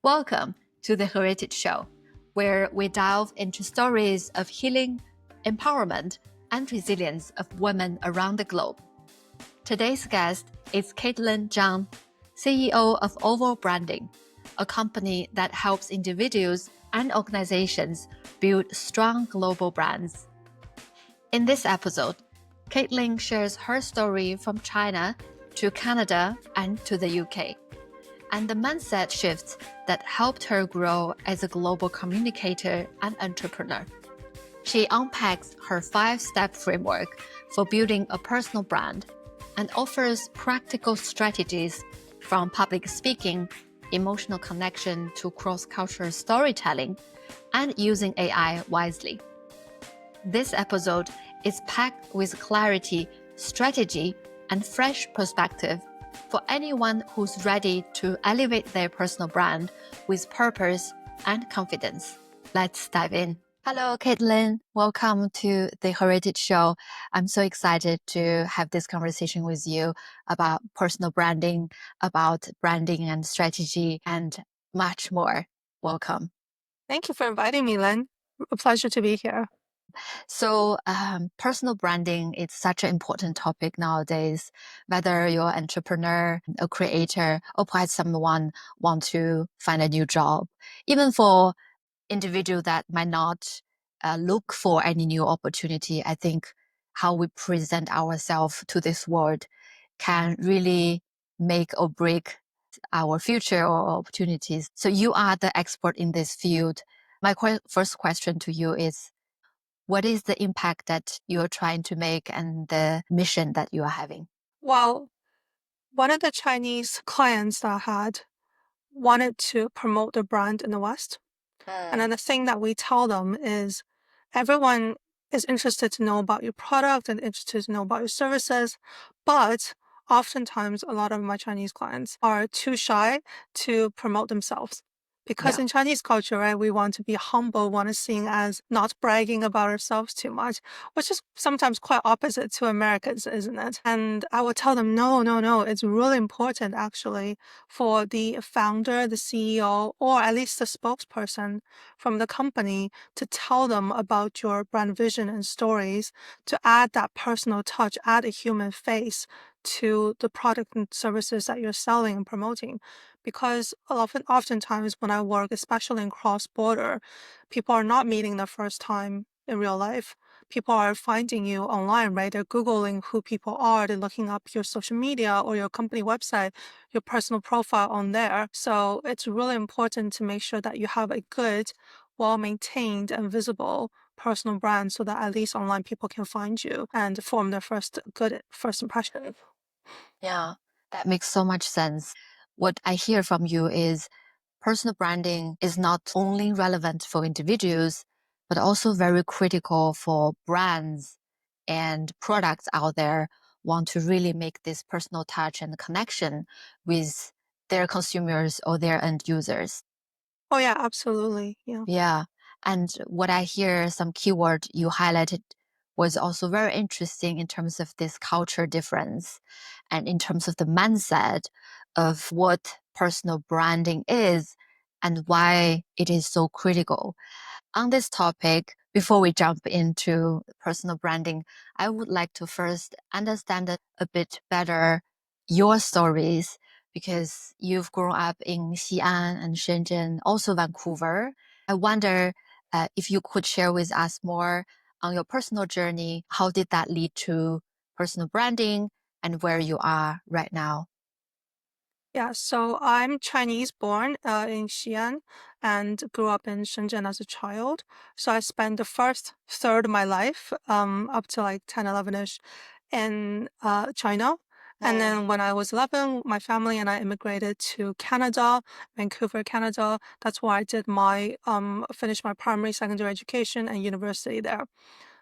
Welcome to the Heritage Show, where we delve into stories of healing, empowerment, and resilience of women around the globe. Today's guest is Kaitlin Zhang, CEO of Oval Branding, a company that helps individuals and organizations build strong global brands. In this episode, Kaitlin shares her story from China to Canada and to the UK, and the mindset shifts that helped her grow as a global communicator and entrepreneur. She unpacks her 5-step framework for building a personal brand and offers practical strategies from public speaking, emotional connection to cross-cultural storytelling, and using AI wisely. This episode is packed with clarity, strategy, and fresh perspective for anyone who's ready to elevate their personal brand with purpose and confidence. Let's dive in. Hello, Kaitlin. Welcome to the Heritage Show. I'm so excited to have this conversation with you about personal branding, about branding and strategy, and much more. Welcome. Thank you for inviting me, Lynn. A pleasure to be here. So personal branding is such an important topic nowadays, whether you're an entrepreneur, a creator, or perhaps someone want to find a new job. Even for individual that might not look for any new opportunity, I think how we present ourselves to this world can really make or break our future or opportunities. So you are the expert in this field. My first question to you is, what is the impact that you're trying to make and the mission that you are having? Well, one of the Chinese clients that I had wanted to promote the brand in the West. And then the thing that we tell them is everyone is interested to know about your product and interested to know about your services, but oftentimes a lot of my Chinese clients are too shy to promote themselves. Because Yeah. in Chinese culture, right, we want to be humble, want to seen as not bragging about ourselves too much, which is sometimes quite opposite to Americans, isn't it? And I would tell them, no, it's really important actually for the founder, the CEO, or at least the spokesperson from the company to tell them about your brand vision and stories, to add that personal touch, add a human face to the product and services that you're selling and promoting. Because oftentimes when I work, especially in cross-border, people are not meeting the first time in real life. People are finding you online, right? They're Googling who people are. They're looking up your social media or your company website, your personal profile on there. So it's really important to make sure that you have a good, well-maintained and visible personal brand so that at least online people can find you and form their good first impression. Yeah, that makes so much sense. What I hear from you is personal branding is not only relevant for individuals, but also very critical for brands and products out there want to really make this personal touch and connection with their consumers or their end users. Oh yeah, absolutely. Yeah. Yeah. And what I hear, some keyword you highlighted was also very interesting in terms of this culture difference and in terms of the mindset of what personal branding is and why it is so critical. On this topic, before we jump into personal branding, I would like to first understand a bit better your stories because you've grown up in Xi'an and Shenzhen, also Vancouver. I wonder if you could share with us more on your personal journey. How did that lead to personal branding and where you are right now? Yeah, so I'm Chinese born in Xi'an and grew up in Shenzhen as a child. So I spent the first third of my life, up to like 10, 11-ish, in China. And then when I was 11, my family and I immigrated to Canada, Vancouver, Canada. That's where I did finished my primary, secondary education and university there.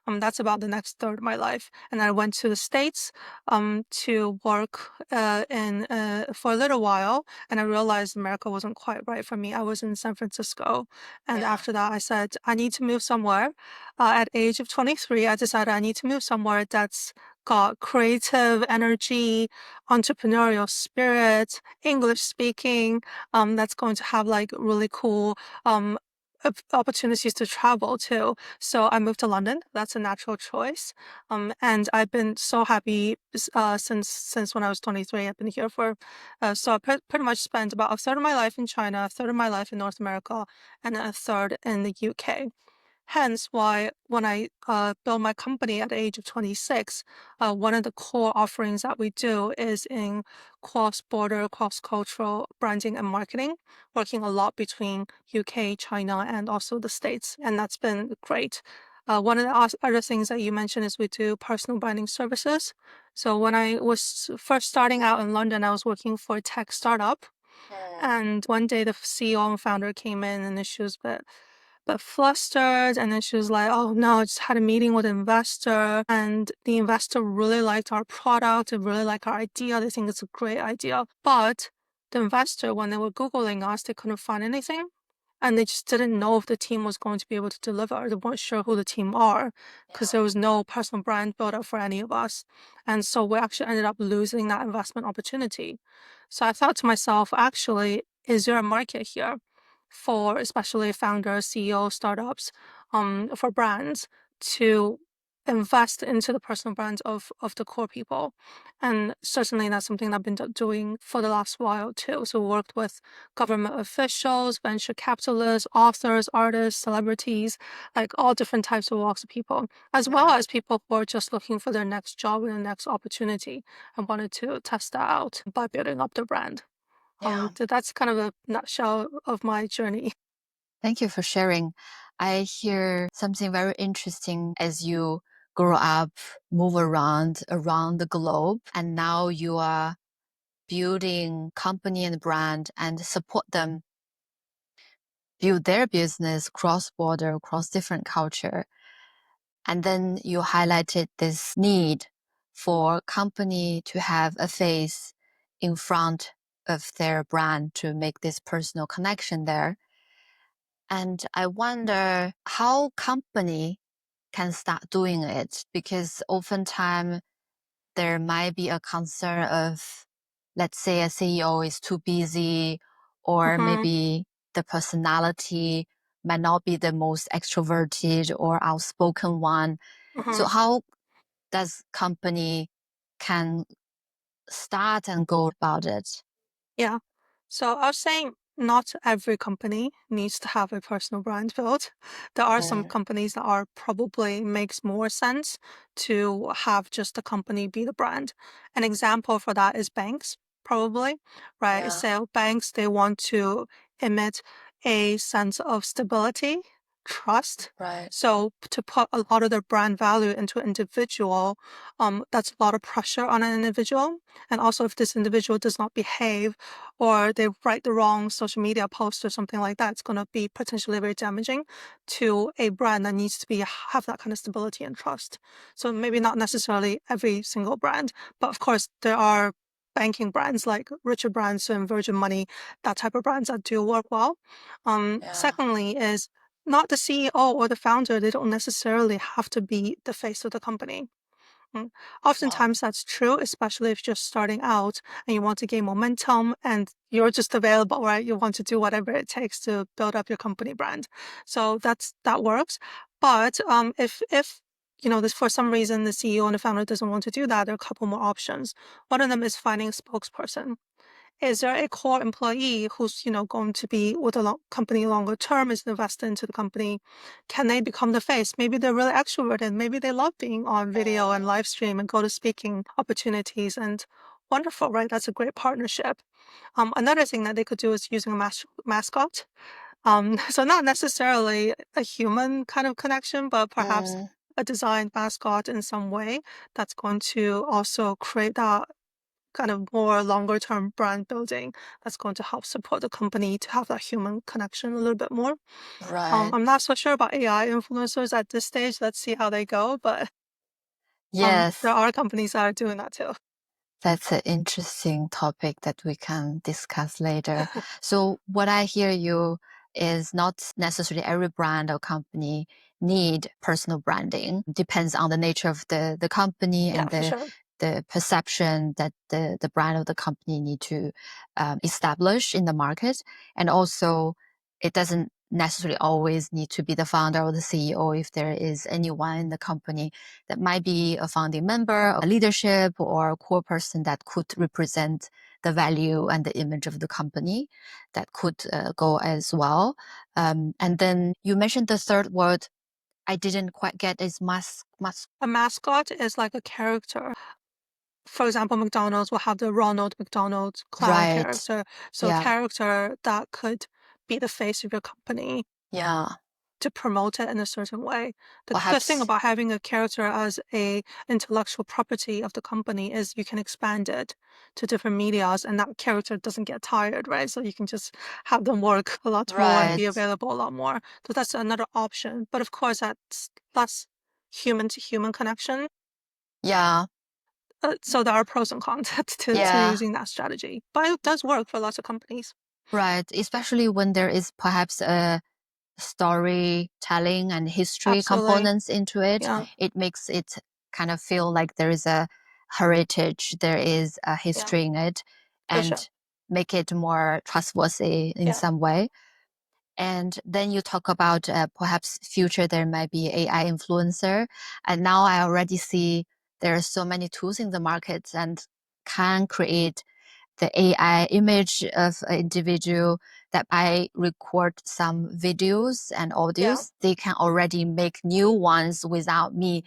That's about the next third of my life. And I went to the States to work for a little while, and I realized America wasn't quite right for me. I was in San Francisco, and after that, I said I need to move somewhere. At age of 23, I decided I need to move somewhere that's got creative energy, entrepreneurial spirit, English speaking, that's going to have like really cool opportunities to travel too. So I moved to London. That's a natural choice. And I've been so happy since when I was 23. I've been here for so I pretty much spent about a third of my life in China, a third of my life in North America, and a third in the UK. Hence why when I built my company at the age of 26, one of the core offerings that we do is in cross-border, cross-cultural branding and marketing, working a lot between UK, China, and also the States. And that's been great. One of the other things that you mentioned is we do personal branding services. So when I was first starting out in London, I was working for a tech startup. And one day the CEO and founder came in and she was a bit flustered. And then she was like, oh no, I just had a meeting with an investor and the investor really liked our product. They really like our idea. They think it's a great idea. But the investor, when they were Googling us, they couldn't find anything. And they just didn't know if the team was going to be able to deliver. They weren't sure who the team are because there was no personal brand built up for any of us. And so we actually ended up losing that investment opportunity. So I thought to myself, actually, is there a market here for especially founders, CEO startups, for brands to invest into the personal brands of the core people? And certainly that's something I've been doing for the last while too. So we worked with government officials, venture capitalists, authors, artists, celebrities, like all different types of walks of people, as well as people who are just looking for their next job and their next opportunity and wanted to test that out by building up their brand. That's kind of a nutshell of my journey. Thank you for sharing. I hear something very interesting as you grow up, move around the globe, and now you are building company and brand and support them build their business cross-border, across different culture. And then you highlighted this need for company to have a face in front of their brand to make this personal connection there. And I wonder how company can start doing it, because oftentimes there might be a concern of, let's say a CEO is too busy, or Mm-hmm, maybe the personality might not be the most extroverted or outspoken one. mm-hmm. So how does company can start and go about it? Yeah. So I was saying not every company needs to have a personal brand built. There are some companies that are probably makes more sense to have just the company be the brand. An example for that is banks, probably, right? Yeah, So banks, they want to emit a sense of stability, trust. right. So to put a lot of their brand value into an individual, that's a lot of pressure on an individual. And also if this individual does not behave or they write the wrong social media post or something like that, it's going to be potentially very damaging to a brand that needs to be have that kind of stability and trust. So maybe not necessarily every single brand, but of course there are banking brands like Richard Branson, Virgin Money, that type of brands that do work well. Yeah, Secondly is not the CEO or the founder, they don't necessarily have to be the face of the company. Mm. wow. Oftentimes that's true, especially if you're starting out and you want to gain momentum and you're just available, right? You want to do whatever it takes to build up your company brand. So that works. But if you know this for some reason the CEO and the founder doesn't want to do that, there are a couple more options. One of them is finding a spokesperson. Is there a core employee who's, going to be with the company longer term, is invested into the company? Can they become the face? Maybe they're really extroverted. Maybe they love being on video and live stream and go to speaking opportunities and wonderful, right? That's a great partnership. Another thing that they could do is using a mascot. So not necessarily a human kind of connection, but perhaps Mm, a designed mascot in some way that's going to also create that kind of more longer term brand building that's going to help support the company to have that human connection a little bit more. right. I'm not so sure about AI influencers at this stage. Let's see how they go, but there Yes, are companies that are doing that too. that's an interesting topic that we can discuss later. So what I hear you is not necessarily every brand or company need personal branding. Depends on the nature of the company Yeah, and for sure. the perception that the brand of the company need to establish in the market. And also, it doesn't necessarily always need to be the founder or the CEO. If there is anyone in the company that might be a founding member, a leadership, or a core person that could represent the value and the image of the company, that could go as well. And then you mentioned the third word. I didn't quite get is A mascot is like a character. For example, McDonald's will have the Ronald McDonald clown right. character. So a Yeah. character that could be the face of your company Yeah. to promote it in a certain way. The good thing Perhaps. about having a character as a intellectual property of the company is you can expand it to different medias and that character doesn't get tired, right? So you can just have them work a lot more and Right. be available a lot more. So that's another option. But of course, that's less human to human connection. Yeah. So there are pros and cons to Yeah. using that strategy. But it does work for lots of companies. Right. Especially when there is perhaps a storytelling and history Absolutely. components into it, Yeah. it makes it kind of feel like there is a heritage, there is a Yeah. history in it, For sure. and make it more trustworthy in Yeah. some way. And then you talk about perhaps future there might be AI influencer. And now I already see there are so many tools in the market and can create the AI image of an individual that I record some videos and Yeah. audios. They can already make new ones without me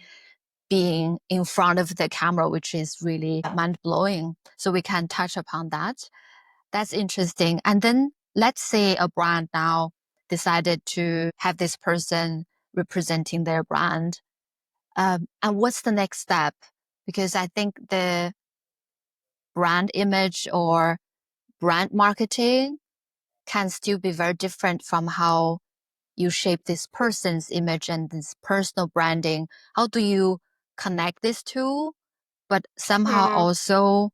being in front of the camera, which is really mind blowing. So we can touch upon that. That's interesting. And then let's say a brand now decided to have this person representing their brand. And what's the next step? Because I think the brand image or brand marketing can still be very different from how you shape this person's image and this personal branding. How do you connect these two, but somehow Mm-hmm. also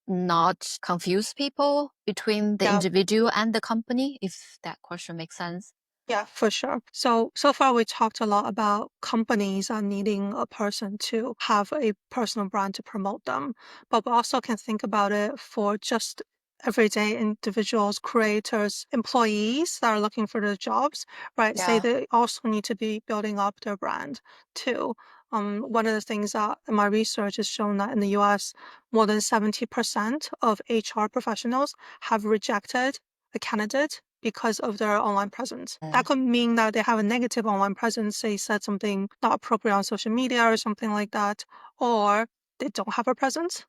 not confuse people between the Yeah. individual and the company, if that question makes sense? Yeah, for sure. So far we talked a lot about companies are needing a person to have a personal brand to promote them, but we also can think about it for just everyday individuals, creators, employees that are looking for their jobs, right? Say Yeah. they also need to be building up their brand too. One of the things that in my research has shown that in the US, more than 70% of HR professionals have rejected a candidate because of their online presence. That could mean that they have a negative online presence, say said something not appropriate on social media or something like that, or they don't have a presence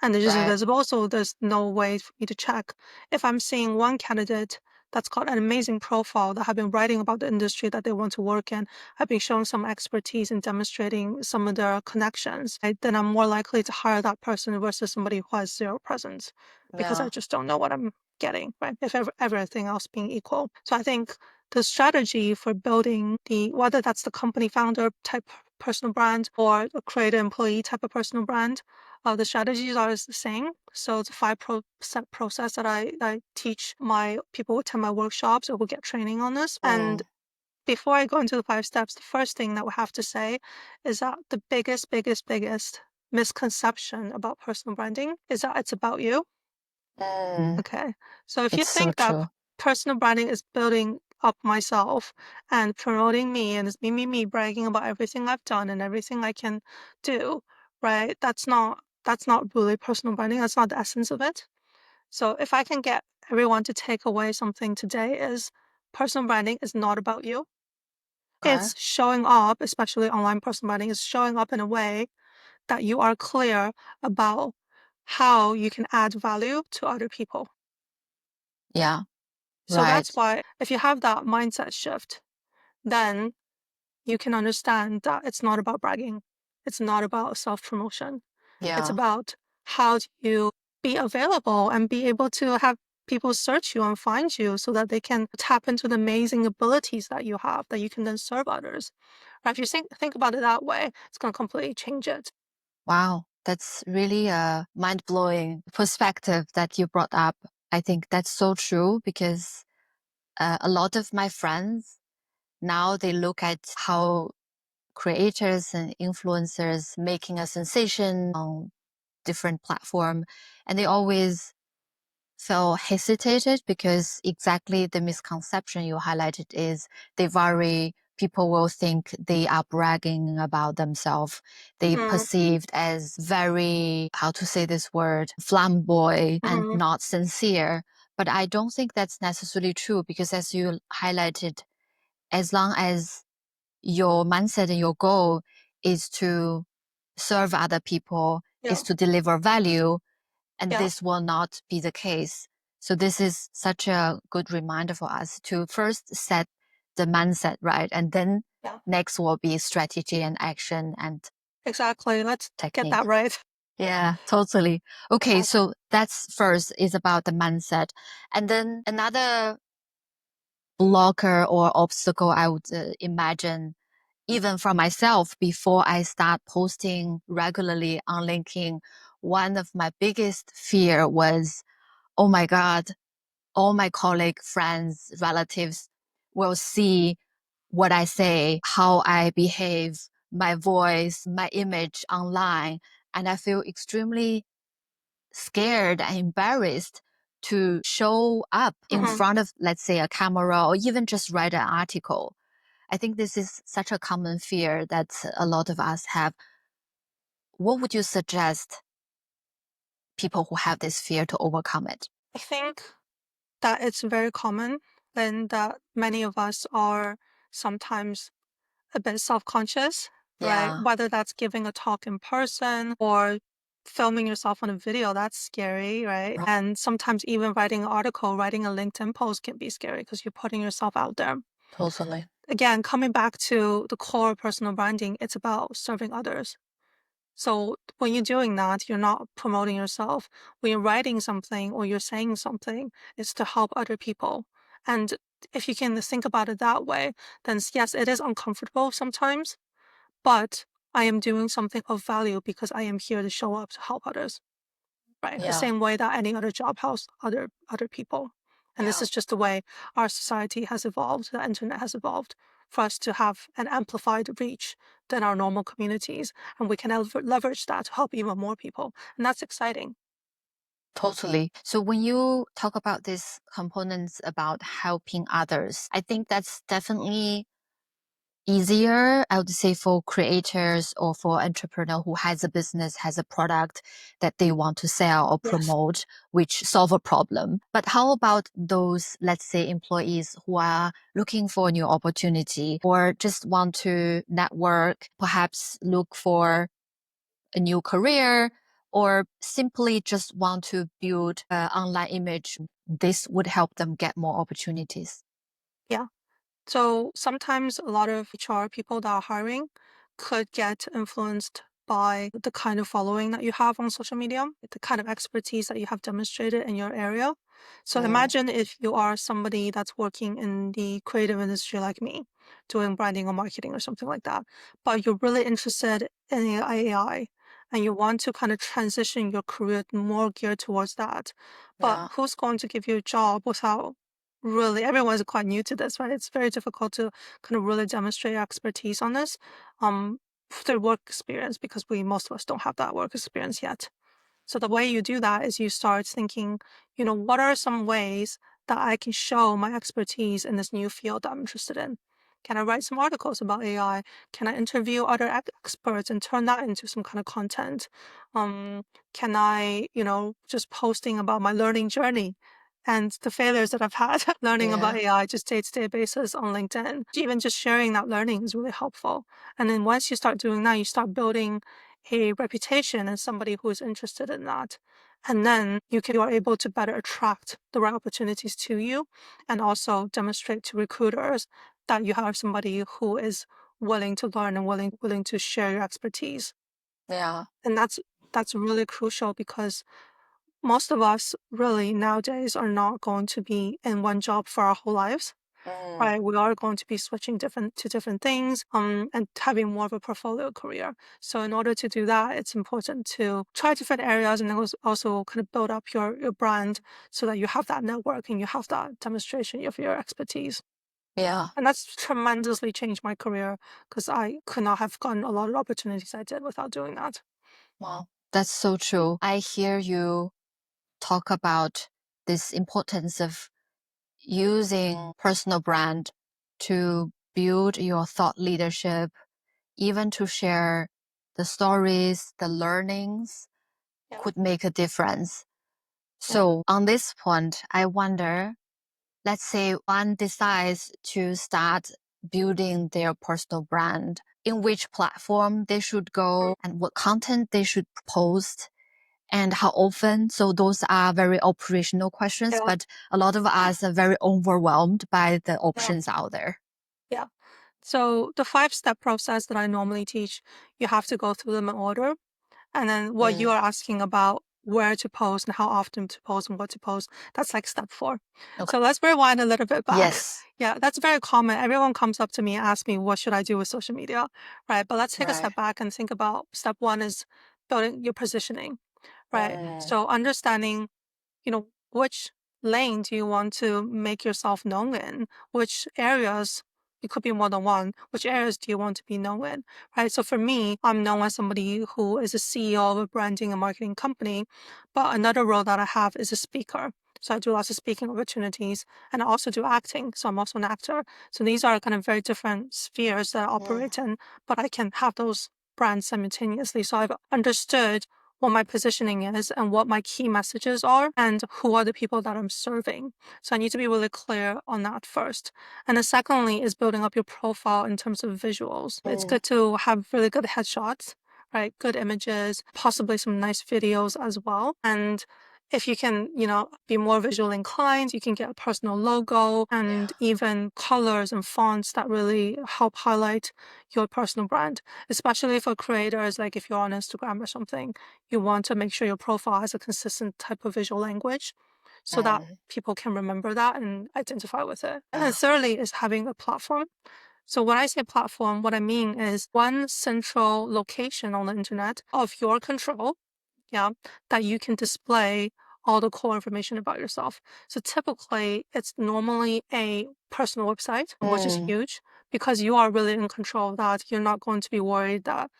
and they're just Right. invisible, so there's no way for me to check. If I'm seeing one candidate that's got an amazing profile that have been writing about the industry that they want to work in, have been showing some expertise in demonstrating some of their connections, right, then I'm more likely to hire that person versus somebody who has zero presence because I Yeah. just don't know what I'm getting, right? If everything else being equal. So I think the strategy for building whether that's the company founder type personal brand or a creator employee type of personal brand, the strategies are the same. So it's a 5% process that I teach my people who attend my workshops or who get training on this. And before I go into the 5 steps, the first thing that we have to say is that the biggest misconception about personal branding is that it's about you. Mm. Okay. So if you It's so think that true. personal branding is building up myself and promoting me and it's me, bragging about everything I've done and everything I can do, right? That's not really personal branding. That's not the essence of it. So if I can get everyone to take away something today is personal branding is not about you. Okay. It's showing up, especially online personal branding, is showing up in a way that you are clear about how you can add value to other people. Yeah. So Right. that's why if you have that mindset shift, then you can understand that it's not about bragging. It's not about self-promotion. It's Yeah. about how do you be available and be able to have people search you and find you so that they can tap into the amazing abilities that you have that you can then serve others. Right? If you think about it that way, it's going to completely change it. Wow. That's really a mind blowing perspective that you brought up. I think that's so true because a lot of my friends Now they look at how creators and influencers making a sensation on different platform, and they always feel hesitated because exactly the misconception you highlighted is people will think they are bragging about themselves. They perceived as very, how to say this word, flamboyant and not sincere. But I don't think that's necessarily true, because as you highlighted, as long as your mindset and your goal is to serve other people, is to deliver value, and this will not be the case. So this is such a good reminder for us to first set the mindset right, and then next will be strategy and action and Exactly. Let's technique. get that right. Yeah, totally. Okay, so that's first is about the mindset. And then another blocker or obstacle I would imagine, even for myself, before I start posting regularly on LinkedIn, one of my biggest fear was, oh my God, all my colleague, friends, relatives will see what I say, how I behave, my voice, my image online. And I feel extremely scared and embarrassed to show up in front of, let's say, a camera or even just write an article. I think this is such a common fear that a lot of us have. What would you suggest people who have this fear to overcome it? I think that it's very common and that many of us are sometimes a bit self-conscious, right? Yeah, Whether that's giving a talk in person or filming yourself on a video, that's scary, right? And sometimes even writing an article, writing a LinkedIn post can be scary because you're putting yourself out there. totally. Again, coming back to the core of personal branding, it's about serving others. So when you're doing that, you're not promoting yourself. When you're writing something or you're saying something, it's to help other people. And if you can think about it that way, then yes, it is uncomfortable sometimes, but I am doing something of value because I am here to show up to help others, right? The Yeah, same way that any other job helps other people. And this yeah, is just the way our society has evolved, the internet has evolved for us to have an amplified reach than our normal communities. And we can leverage that to help even more people. And that's exciting. totally. So when you talk about these components about helping others, I think that's definitely easier, I would say, for creators or for entrepreneur who has a business, has a product that they want to sell or Yes. promote, which solve a problem. But how about those, let's say, employees who are looking for a new opportunity or just want to network, perhaps look for a new career, or simply just want to build an online image? This would help them get more opportunities. Yeah. So sometimes a lot of HR people that are hiring could get influenced by the kind of following that you have on social media, the kind of expertise that you have demonstrated in your area. So imagine if you are somebody that's working in the creative industry like me, doing branding or marketing or something like that, but you're really interested in AI and you want to kind of transition your career more geared towards that. But Yeah, who's going to give you a job without really, everyone's quite new to this, right? It's very difficult to kind of really demonstrate your expertise on this through work experience because most of us don't have that work experience yet. So the way you do that is you start thinking, what are some ways that I can show my expertise in this new field that I'm interested in? Can I write some articles about AI? Can I interview other experts and turn that into some kind of content? Can I, just posting about my learning journey and the failures that I've had learning about yeah, AI just day-to-day basis on LinkedIn. Even just sharing that learning is really helpful. And then once you start doing that, you start building a reputation as somebody who is interested in that. And then you are able to better attract the right opportunities to you and also demonstrate to recruiters that you have somebody who is willing to learn and willing to share your expertise. yeah. And that's really crucial because most of us really nowadays are not going to be in one job for our whole lives. Mm. Right, we are going to be switching different things, and having more of a portfolio career. So in order to do that, it's important to try different areas and then also kind of build up your brand so that you have that network and you have that demonstration of your expertise. Yeah. And that's tremendously changed my career because I could not have gotten a lot of opportunities I did without doing that. Wow. That's so true. I hear you talk about this importance of using personal brand to build your thought leadership, even to share the stories, the learnings Yeah. could make a difference. Yeah. So on this point, I wonder, let's say one decides to start building their personal brand, in which platform they should go and what content they should post and how often. So those are very operational questions, Yeah. but a lot of us are very overwhelmed by the Yeah. options out there. Yeah. So the 5-step process that I normally teach, you have to go through them in order. And then what you are asking about where to post and how often to post and what to post, that's like step 4. Okay. So let's rewind a little bit back. Yes. Yeah, that's very common. Everyone comes up to me and asks me, what should I do with social media? Right. But let's take a step back and think about step 1 is building your positioning. Right. So understanding, which lane do you want to make yourself known in? Which areas, it could be more than one, which areas do you want to be known in, right? So for me, I'm known as somebody who is a CEO of a branding and marketing company, but another role that I have is a speaker. So I do lots of speaking opportunities and I also do acting. So I'm also an actor. So these are kind of very different spheres that I operate in, but I can have those brands simultaneously. So I've understood what my positioning is and what my key messages are and who are the people that I'm serving. So I need to be really clear on that first. And then secondly is building up your profile in terms of visuals. It's good to have really good headshots, right? Good images, possibly some nice videos as well. And if you can, be more visual inclined, you can get a personal logo and even colors and fonts that really help highlight your personal brand, especially for creators, like if you're on Instagram or something. You want to make sure your profile has a consistent type of visual language so that people can remember that and identify with it. And then thirdly is having a platform. So when I say platform, what I mean is one central location on the internet of your control, that you can display all the core information about yourself. So typically it's normally a personal website, which is huge because you are really in control of that. You're not going to be worried that,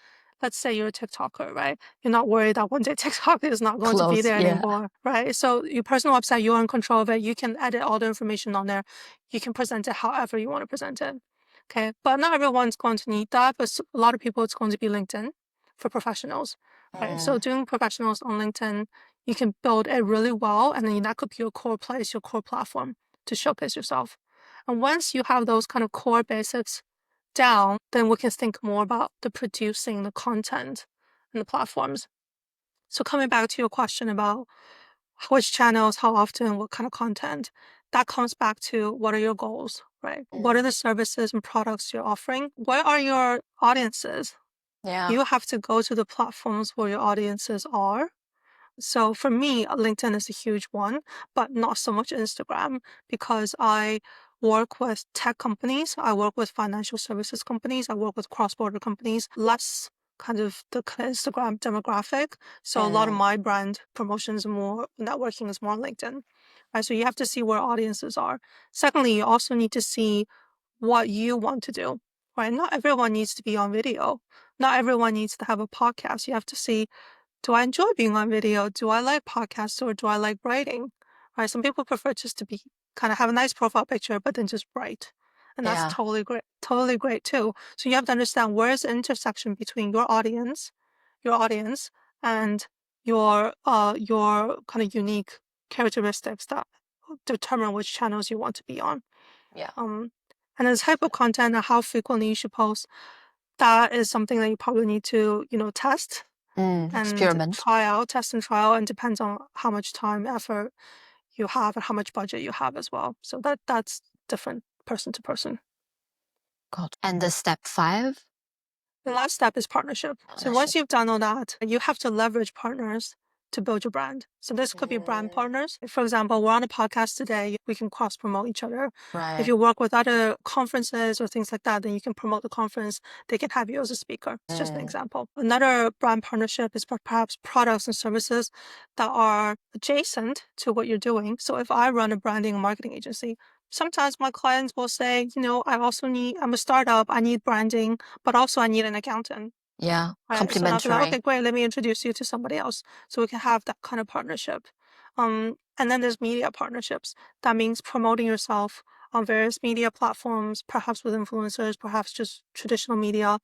let's say you're a TikToker, right? You're not worried that one day TikTok is not going to be there anymore, right? So your personal website, you're in control of it. You can edit all the information on there. You can present it however you want to present it. Okay. But not everyone's going to need that. But a lot of people, it's going to be LinkedIn for professionals, right? So doing professionals on LinkedIn, you can build it really well. And then that could be your core place, your core platform to showcase yourself. And once you have those kind of core basics down, then we can think more about the producing the content and the platforms. So coming back to your question about which channels, how often, what kind of content, that comes back to what are your goals, right? What are the services and products you're offering? Where are your audiences? You have to go to the platforms where your audiences are. So for me, LinkedIn is a huge one, but not so much Instagram because I work with tech companies. I work with financial services companies. I work with cross-border companies, less kind of the Instagram demographic. So a lot of my brand promotions and more networking is more on LinkedIn. Right? So you have to see where audiences are. Secondly, you also need to see what you want to do. Right? Not everyone needs to be on video. Not everyone needs to have a podcast. You have to see, do I enjoy being on video? Do I like podcasts or do I like writing? Right? Some people prefer just to be kind of have a nice profile picture, but then just write. And that's totally great too. So you have to understand where is the intersection between your audience and your kind of unique characteristics that determine which channels you want to be on. Um, and the type of content and how frequently you should post, that is something that you probably need to, test and Experiment. try out, test and trial, and depends on how much time, effort you have and how much budget you have as well. So that's different person to person. And the step 5? The last step is partnership. So once you've done all that, you have to leverage partners to build your brand. So this could be brand partners. For example, we're on a podcast today. We can cross promote each other. If you work with other conferences or things like that, then you can promote the conference. They can have you as a speaker. It's just an example. Another brand partnership is perhaps products and services that are adjacent to what you're doing. So if I run a branding and marketing agency, Sometimes my clients will say, I'm a startup, I need branding, but also I need an accountant. Yeah, Right. So I'll be like, complimentary. okay, great. Let me introduce you to somebody else so we can have that kind of partnership. And then there's media partnerships. That means promoting yourself on various media platforms, perhaps with influencers, perhaps just traditional media,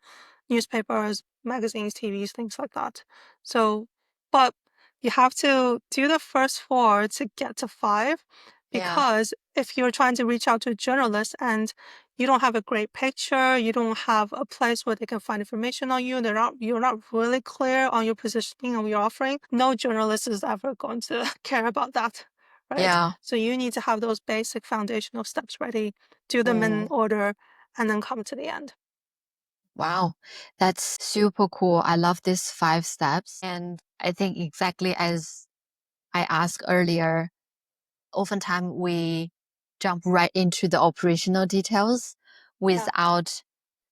newspapers, magazines, TVs, things like that. So, but you have to do the first four to get to five, Yeah, because if you're trying to reach out to a journalist and you don't have a great picture, you don't have a place where they can find information on you, you're not really clear on your positioning and what you're offering, no journalist is ever going to care about that, right? yeah. So you need to have those basic foundational steps ready, do them in Mm. order, and then come to the end. Wow, that's super cool. I love these 5 steps. And I think exactly as I asked earlier, oftentimes we jump right into the operational details Yeah. without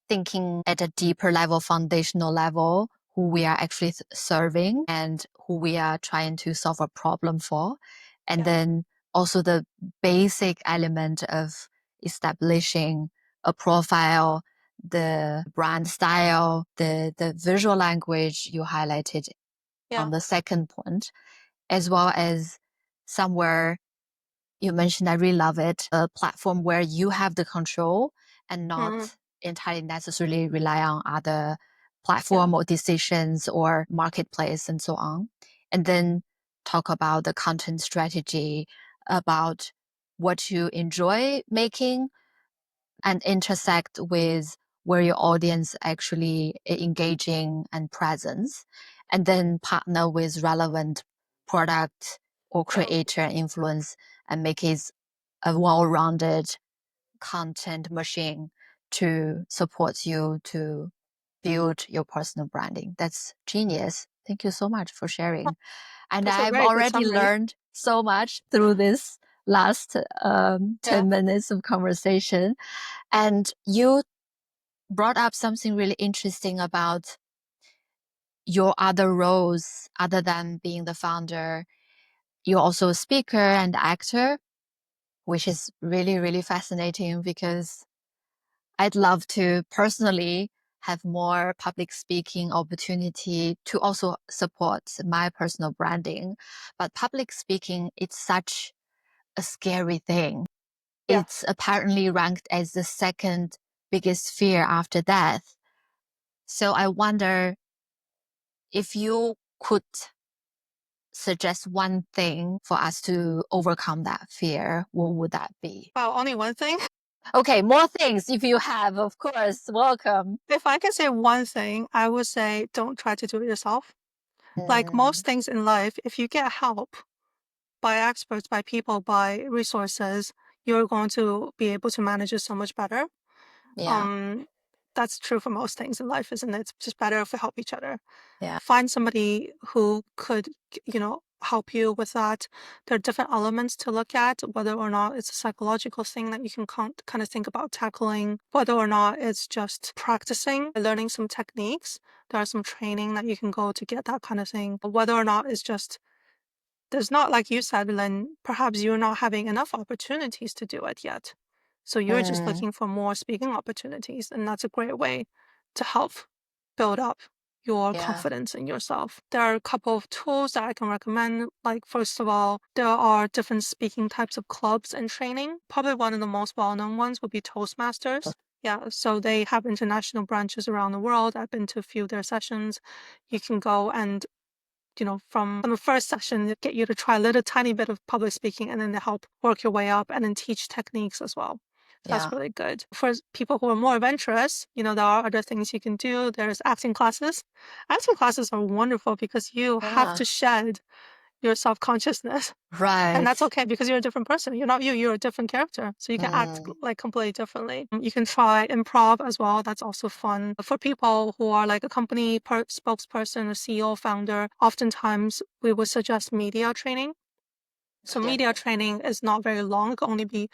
thinking at a deeper level, foundational level, who we are actually serving and who we are trying to solve a problem for. And Yeah. then also the basic element of establishing a profile, the brand style, the visual language you highlighted Yeah. on the second point, as well as somewhere you mentioned, I really love it, a platform where you have the control and not Hmm. entirely necessarily rely on other Yeah. platform or decisions or marketplace and so on. And then talk about the content strategy, about what you enjoy making and intersect with where your audience actually engaging and presence, and then partner with relevant product or Yeah. creator influence and make it a well-rounded content machine to support you to build your personal branding. That's genius. Thank you so much for sharing. And That's a I've very good already summary. learned so much through this last Yeah. 10 minutes of conversation. And you brought up something really interesting about your other roles other than being the founder. You're also a speaker and actor, which is really, really fascinating because I'd love to personally have more public speaking opportunity to also support my personal branding. But public speaking, it's such a scary thing. Yeah. It's apparently ranked as the second biggest fear after death. So I wonder if you could suggest one thing for us to overcome that fear, what would that be? Well, only one thing. Okay, more things if you have, of course, welcome. If I can say one thing, I would say don't try to do it yourself. Like Mm, most things in life, if you get help by experts, by people, by resources, you're going to be able to manage it so much better. yeah, Um, that's true for most things in life, isn't it? It's just better if we help each other. yeah. Find somebody who could, help you with that. There are different elements to look at, whether or not it's a psychological thing that you can kind of think about tackling, whether or not it's just practicing, learning some techniques. There are some training that you can go to get that kind of thing, whether or not it's just there's not, like you said, Lynn, perhaps you're not having enough opportunities to do it yet. So you're just Mm, looking for more speaking opportunities. And that's a great way to help build up your yeah. confidence in yourself. There are a couple of tools that I can recommend. Like, first of all, there are different speaking types of clubs and training. Probably one of the most well-known ones would be Toastmasters. Yeah, so they have international branches around the world. I've been to a few of their sessions. You can go and from the first session, they get you to try a little tiny bit of public speaking and then they help work your way up and then teach techniques as well. So that's Yeah. really good. For people who are more adventurous, there are other things you can do. There's acting classes. Acting classes are wonderful because you have Yeah. to shed your self-consciousness. And that's Right. okay because you're a different person. You're not you, you're a different character. So you can act Mm, like completely differently. You can try improv as well. That's also fun. For people who are like a company spokesperson or CEO founder, oftentimes we would suggest media training. So yeah. media training is not very long. It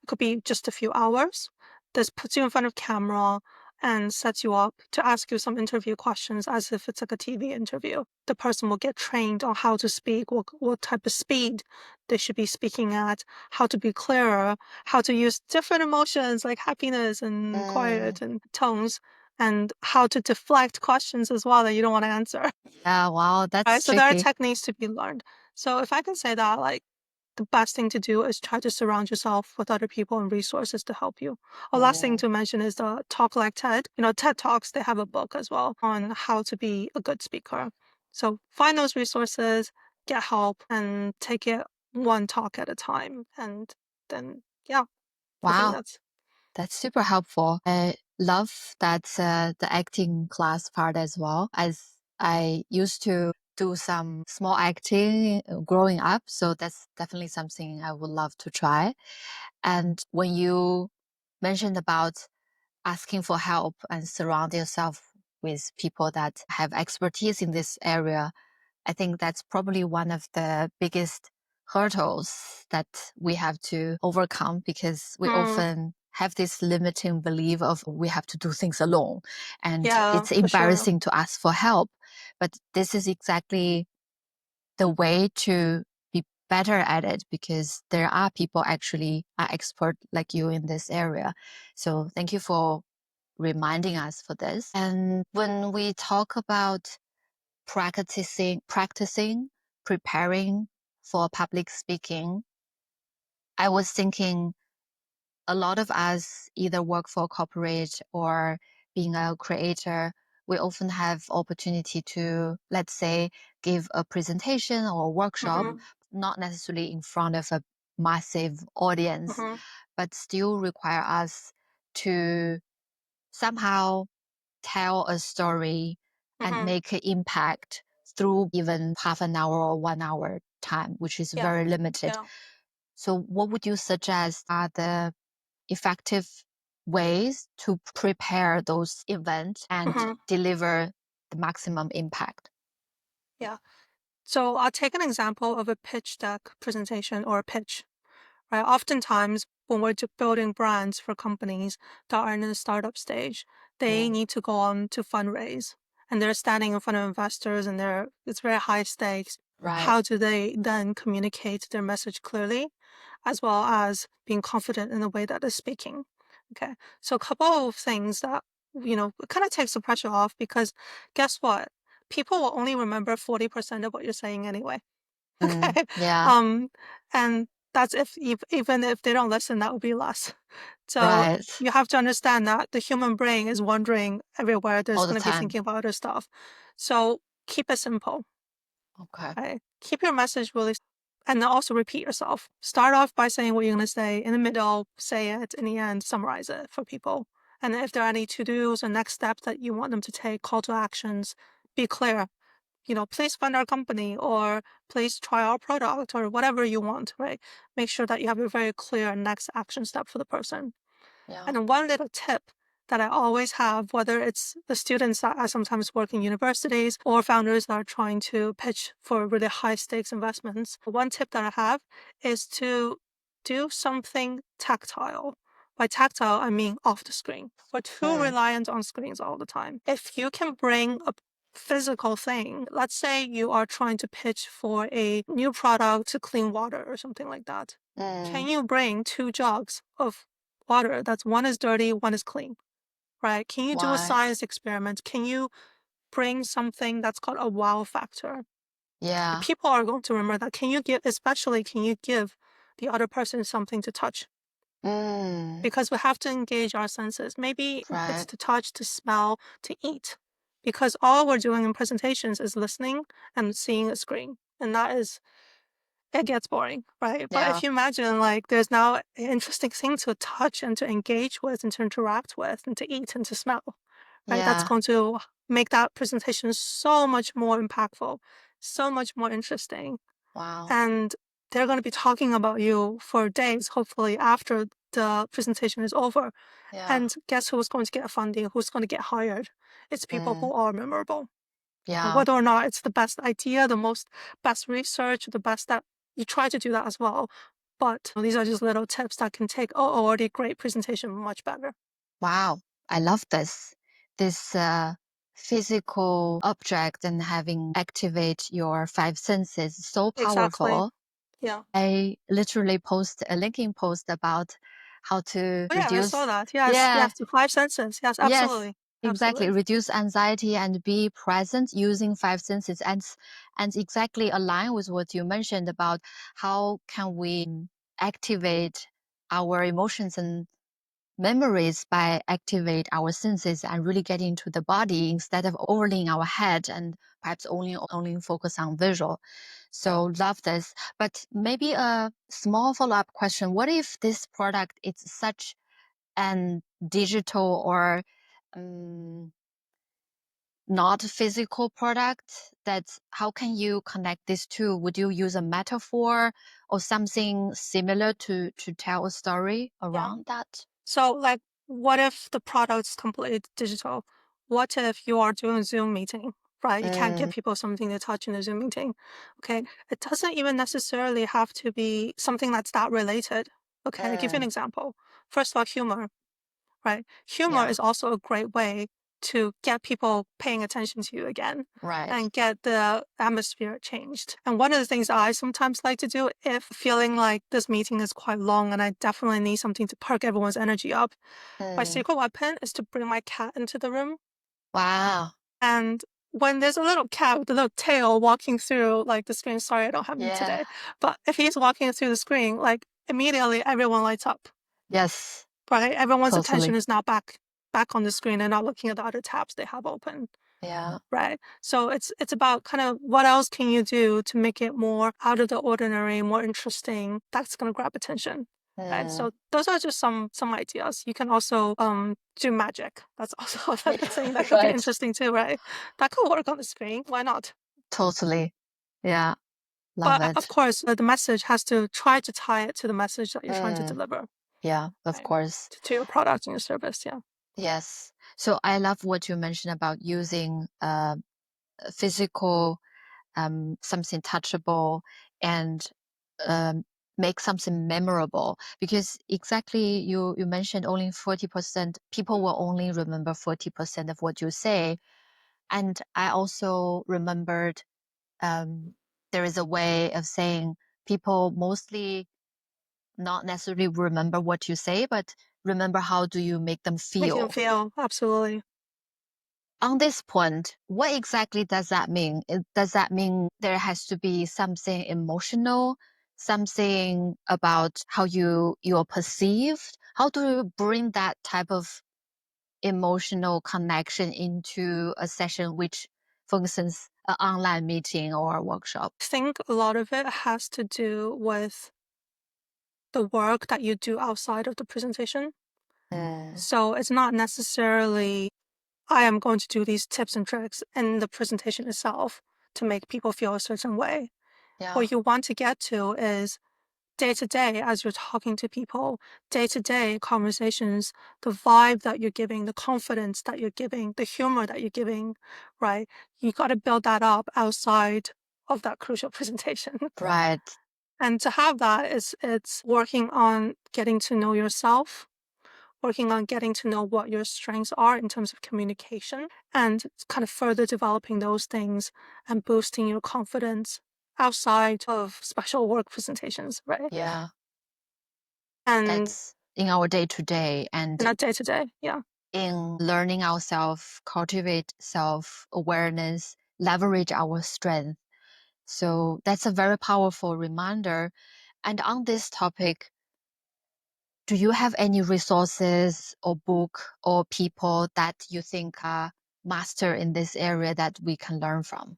could be just a few hours. This puts you in front of camera. and sets you up to ask you some interview questions as if it's like a TV interview. The person will get trained on how to speak, what type of speed they should be speaking at, how to be clearer, how to use different emotions like happiness and Mm, quiet and tones, and how to deflect questions as well that you don't want to answer. yeah, wow, Right? that's So there are tricky. techniques to be learned. So if I can say that, like, the best thing to do is try to surround yourself with other people and resources to help you. A last thing Mm, to mention is the Talk Like TED. TED Talks, they have a book as well on how to be a good speaker. So find those resources, get help, and take it one talk at a time. And then, yeah, I think wow. That's super helpful. I love that the acting class part as well, as I used to do some small acting growing up. So that's definitely something I would love to try. And when you mentioned about asking for help and surround yourself with people that have expertise in this area, I think that's probably one of the biggest hurdles that we have to overcome because we mm, often have this limiting belief of we have to do things alone and yeah, it's for sure. embarrassing to ask for help. But this is exactly the way to be better at it because there are people actually are expert like you in this area. So thank you for reminding us for this. And when we talk about practicing, preparing for public speaking, I was thinking a lot of us either work for a corporate or being a creator, we often have opportunity to, let's say, give a presentation or a workshop, Mm-hmm, not necessarily in front of a massive audience, mm-hmm, but still require us to somehow tell a story and mm-hmm. make an impact through even half an hour or 1 hour time, which is Yeah, very limited. yeah. So, what would you suggest are the effective ways to prepare those events and Mm-hmm, deliver the maximum impact? yeah. So I'll take an example of a pitch deck presentation or a pitch. Right? Oftentimes, when we're building brands for companies that are in the startup stage, they Mm, need to go on to fundraise, and they're standing in front of investors, and it's very high stakes. right. How do they then communicate their message clearly, as well as being confident in the way that they're speaking? Okay, so a couple of things that it kind of takes the pressure off because guess what? People will only remember 40% of what you're saying anyway. Mm, Okay. yeah, Um, and that's even if they don't listen, that would be less. So right. you have to understand that the human brain is wandering everywhere. There's All the going to be time. thinking about other stuff. So keep it simple. Okay. Okay. Keep your message really, and then also repeat yourself. Start off by saying what you're going to say. In the middle, say it. In the end, summarize it for people. And if there are any to-dos or next steps that you want them to take, call to actions, be clear. Please fund our company or please try our product or whatever you want, right? Make sure that you have a very clear next action step for the person. Yeah. And then one little tip that I always have, whether it's the students that I sometimes work in universities or founders that are trying to pitch for really high stakes investments, one tip that I have is to do something tactile. By tactile, I mean off the screen. We're too Mm, reliant on screens all the time. If you can bring a physical thing, let's say you are trying to pitch for a new product to clean water or something like that. mm, Can you bring two jugs of water that's one is dirty, one is clean, right? Can you do a why? science experiment? Can you bring something that's got a wow factor? Yeah. People are going to remember that. Can you give the other person something to touch? Mm, Because we have to engage our senses. Maybe it's right. to touch, to smell, to eat. Because all we're doing in presentations is listening and seeing a screen. And it gets boring, right? But Yeah. if you imagine, like, there's now an interesting thing to touch and to engage with and to interact with and to eat and to smell, right? That's Yeah. going to make that presentation so much more impactful, so much more interesting. Wow. And they're going to be talking about you for days, hopefully, after the presentation is over. Yeah. And guess who's going to get funding? Who's going to get hired? It's people Mm, who are memorable. yeah. Whether or not it's the best idea, the most best research, the best that you try to do that as well. But these are just little tips that can take already great presentation much better. Wow. I love this physical object and having activate your five senses is so Exactly. powerful. Yeah. I literally post a linking post about how to Oh, yeah, I saw reduce, that. Yes, yeah, yes, the five senses. Yes, yes, absolutely. exactly, Absolutely. reduce anxiety and be present using five senses, and exactly align with what you mentioned about how can we activate our emotions and memories by activate our senses and really get into the body instead of overly in our head and perhaps only focus on visual. So love this. But maybe a small follow-up question. What if this product is such an digital or um, not physical product, that how can you connect these two? Would you use a metaphor or something similar to tell a story Yeah. around that? So, like, what if the product's completely digital? What if you are doing a Zoom meeting, right? You can't give Mm, people something to touch in a Zoom meeting. Okay. It doesn't even necessarily have to be something that's that related. Okay. I'll give you an mm, example. First of all, humor, right? Humor yeah, is also a great way to get people paying attention to you again right. and get the atmosphere changed. And one of the things I sometimes like to do if feeling like this meeting is quite long and I definitely need something to perk everyone's energy up, my Mm, secret weapon is to bring my cat into the room. wow. And when there's a little cat with a little tail walking through like the screen, sorry, I don't have him Yeah. today, but if he's walking through the screen, like immediately everyone lights up, Yes, right? Everyone's attention totally. is now back on the screen and not looking at the other tabs they have open. Yeah. Right. So it's about kind of what else can you do to make it more out of the ordinary, more interesting. That's going to grab attention. Right. Mm. So those are just some ideas. You can also do magic. That's also another thing that could be Right. interesting too, right? That could work on the screen. Why not? Totally. Yeah. Love But of it. course, the message has to try to tie it to the message that you're trying to Mm. deliver, Yeah, of right? course. To your product and your service. Yeah. Yes. So I love what you mentioned about using physical, something touchable, and um, make something memorable. Because exactly you mentioned only 40%, people will only remember 40% of what you say. And I also remembered um, there is a way of saying people mostly not necessarily remember what you say, but remember how do you make them Making them feel. feel absolutely. On this point, what exactly does that mean? Does that mean there has to be something emotional, something about how you're perceived? How do you bring that type of emotional connection into a session, which, for instance, an online meeting or a workshop? I think a lot of it has to do with the work that you do outside of the presentation. Mm, So it's not necessarily, I am going to do these tips and tricks in the presentation itself to make people feel a certain way. yeah, What you want to get to is day to day, as you're talking to people, day to day conversations, the vibe that you're giving, the confidence that you're giving, the humor that you're giving, right? You got to build that up outside of that crucial presentation. right. And to have that is it's working on getting to know yourself, working on getting to know what your strengths are in terms of communication, and kind of further developing those things and boosting your confidence outside of special work presentations, right? Yeah, And that's in our day to day in and that day to day, yeah. in learning ourselves, cultivate self awareness, leverage our strength. So that's a very powerful reminder. And on this topic, do you have any resources or book or people that you think are master in this area that we can learn from?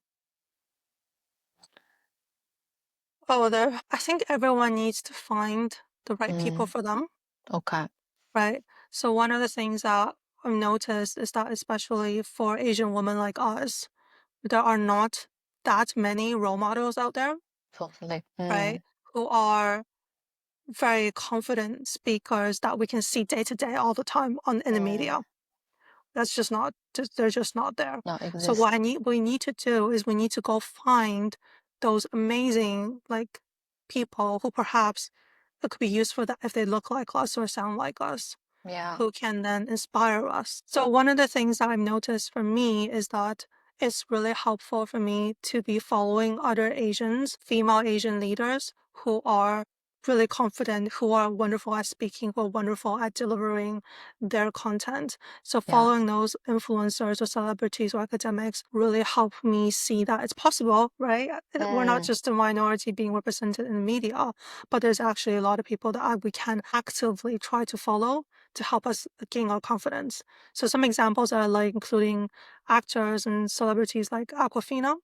Oh, there, I think everyone needs to find the right people Mm, for them, okay. right? So one of the things that I've noticed is that especially for Asian women like us, there are not that many role models out there, Totally. right? Mm, Who are very confident speakers that we can see day to day all the time in the mm, media. That's just not, they're just not there. not So exist. we need to do is we need to go find those amazing like people who perhaps it could be used for that if they look like us or sound like us. Yeah. who can then inspire us. So one of the things that I've noticed for me is that it's really helpful for me to be following other Asians, female Asian leaders who are really confident, who are wonderful at speaking, who are wonderful at delivering their content. So Yeah. following those influencers or celebrities or academics really help me see that it's possible, right? We're not Mm, just a minority being represented in the media, but there's actually a lot of people that we can actively try to follow to help us gain our confidence. So some examples are like including actors and celebrities like Aquafina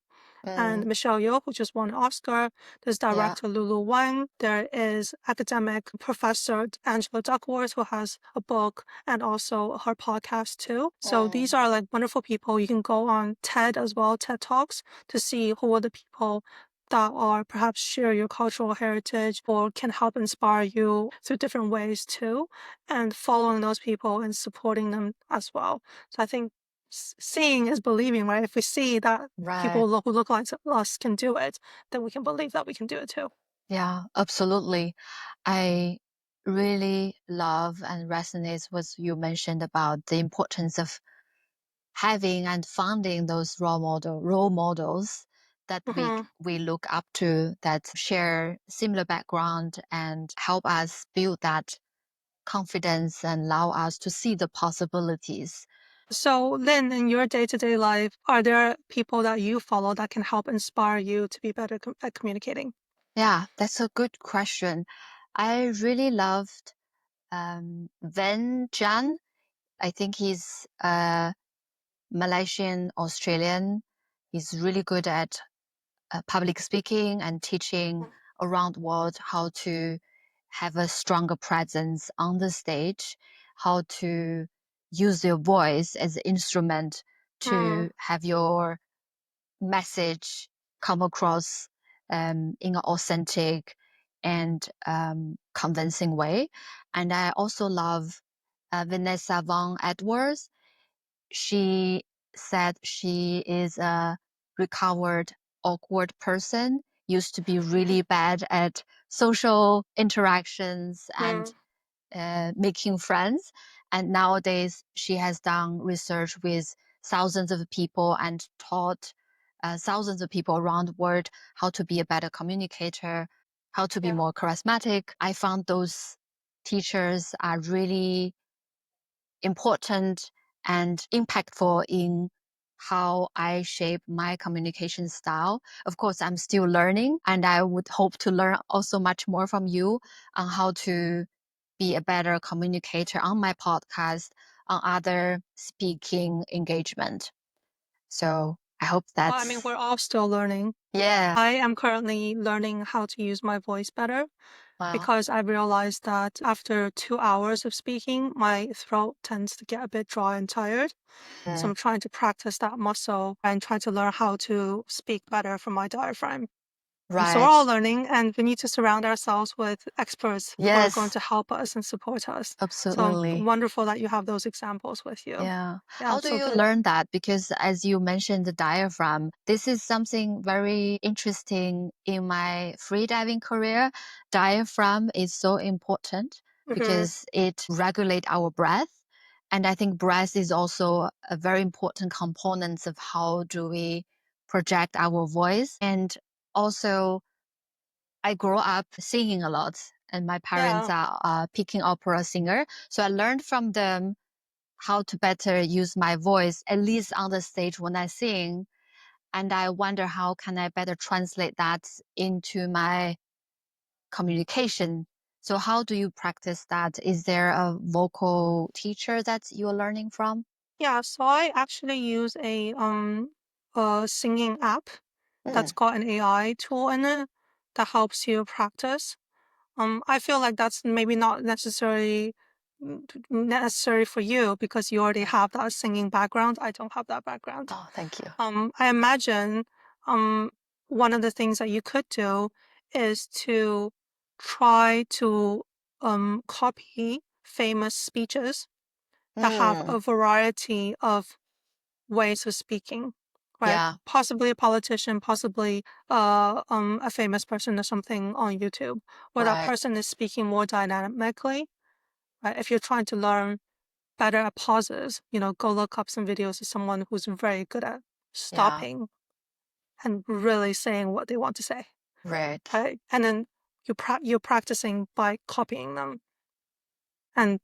and mm, Michelle Yeoh, who just won an Oscar. There's yeah. director Lulu Wang. There is academic professor Angela Duckworth, who has a book and also her podcast too. So these Mm, are like wonderful people. You can go on TED as well, TED Talks, to see who are the people that are perhaps share your cultural heritage or can help inspire you through different ways too, and following those people and supporting them as well. So I think seeing is believing, right? If we see that right. people who look like us can do it, then we can believe that we can do it too. Yeah, absolutely. I really love and resonates with you mentioned about the importance of having and finding those role models that Hmm. we look up to that share similar background and help us build that confidence and allow us to see the possibilities. So, Lynn, in your day-to-day life, are there people that you follow that can help inspire you to be better at communicating? Yeah, that's a good question. I really loved Ven Jan. I think he's Malaysian Australian. He's really good at public speaking and teaching around the world how to have a stronger presence on the stage, how to use your voice as an instrument Mm, to have your message come across in an authentic and convincing way. And I also love Vanessa Von Edwards. She said she is a recovered awkward person, used to be really bad at social interactions and mm, making friends. And nowadays, she has done research with thousands of people and taught thousands of people around the world how to be a better communicator, how to be yeah. more charismatic. I found those teachers are really important and impactful in how I shape my communication style. Of course, I'm still learning, and I would hope to learn also much more from you on how to be a better communicator on my podcast, on other speaking engagement. So I hope Well, I mean, that's, we're all still learning. yeah. I am currently learning how to use my voice better Wow. because I realized that after 2 hours of speaking, my throat tends to get a bit dry and tired. So Mm, I'm trying to practice that muscle and trying to learn how to speak better from my diaphragm. So we're all right. learning, and we need to surround ourselves with experts who are going Yes, to help us and support us. So absolutely. wonderful that you have those examples with you. Yeah. Yeah, How it's do so you good. learn that? Because as you mentioned, the diaphragm, this is something very interesting in my freediving career. Diaphragm is so important Hmm. because it regulates our breath. And I think breath is also a very important component of how do we project our voice. And also, I grew up singing a lot, and my parents Yeah. are picking opera singer. So I learned from them how to better use my voice, at least on the stage when I sing. And I wonder how can I better translate that into my communication. So how do you practice that? Is there a vocal teacher that you're learning from? Yeah, so I actually use a singing app that's Mm, got an AI tool in it that helps you practice. I feel like that's maybe not necessary for you because you already yeah. have that singing background. I don't have that background. Oh, thank you. I imagine um one of the things that you could do is to try to copy famous speeches that have Mm, a variety of ways of speaking, right? yeah, Possibly a politician, possibly a famous person or something on YouTube, where that right. person is speaking more dynamically, right? If you're trying to learn better at pauses, go look up some videos of someone who's very good at Yeah. stopping and really saying what they want to say, Right. right? And then you're practicing by copying them. And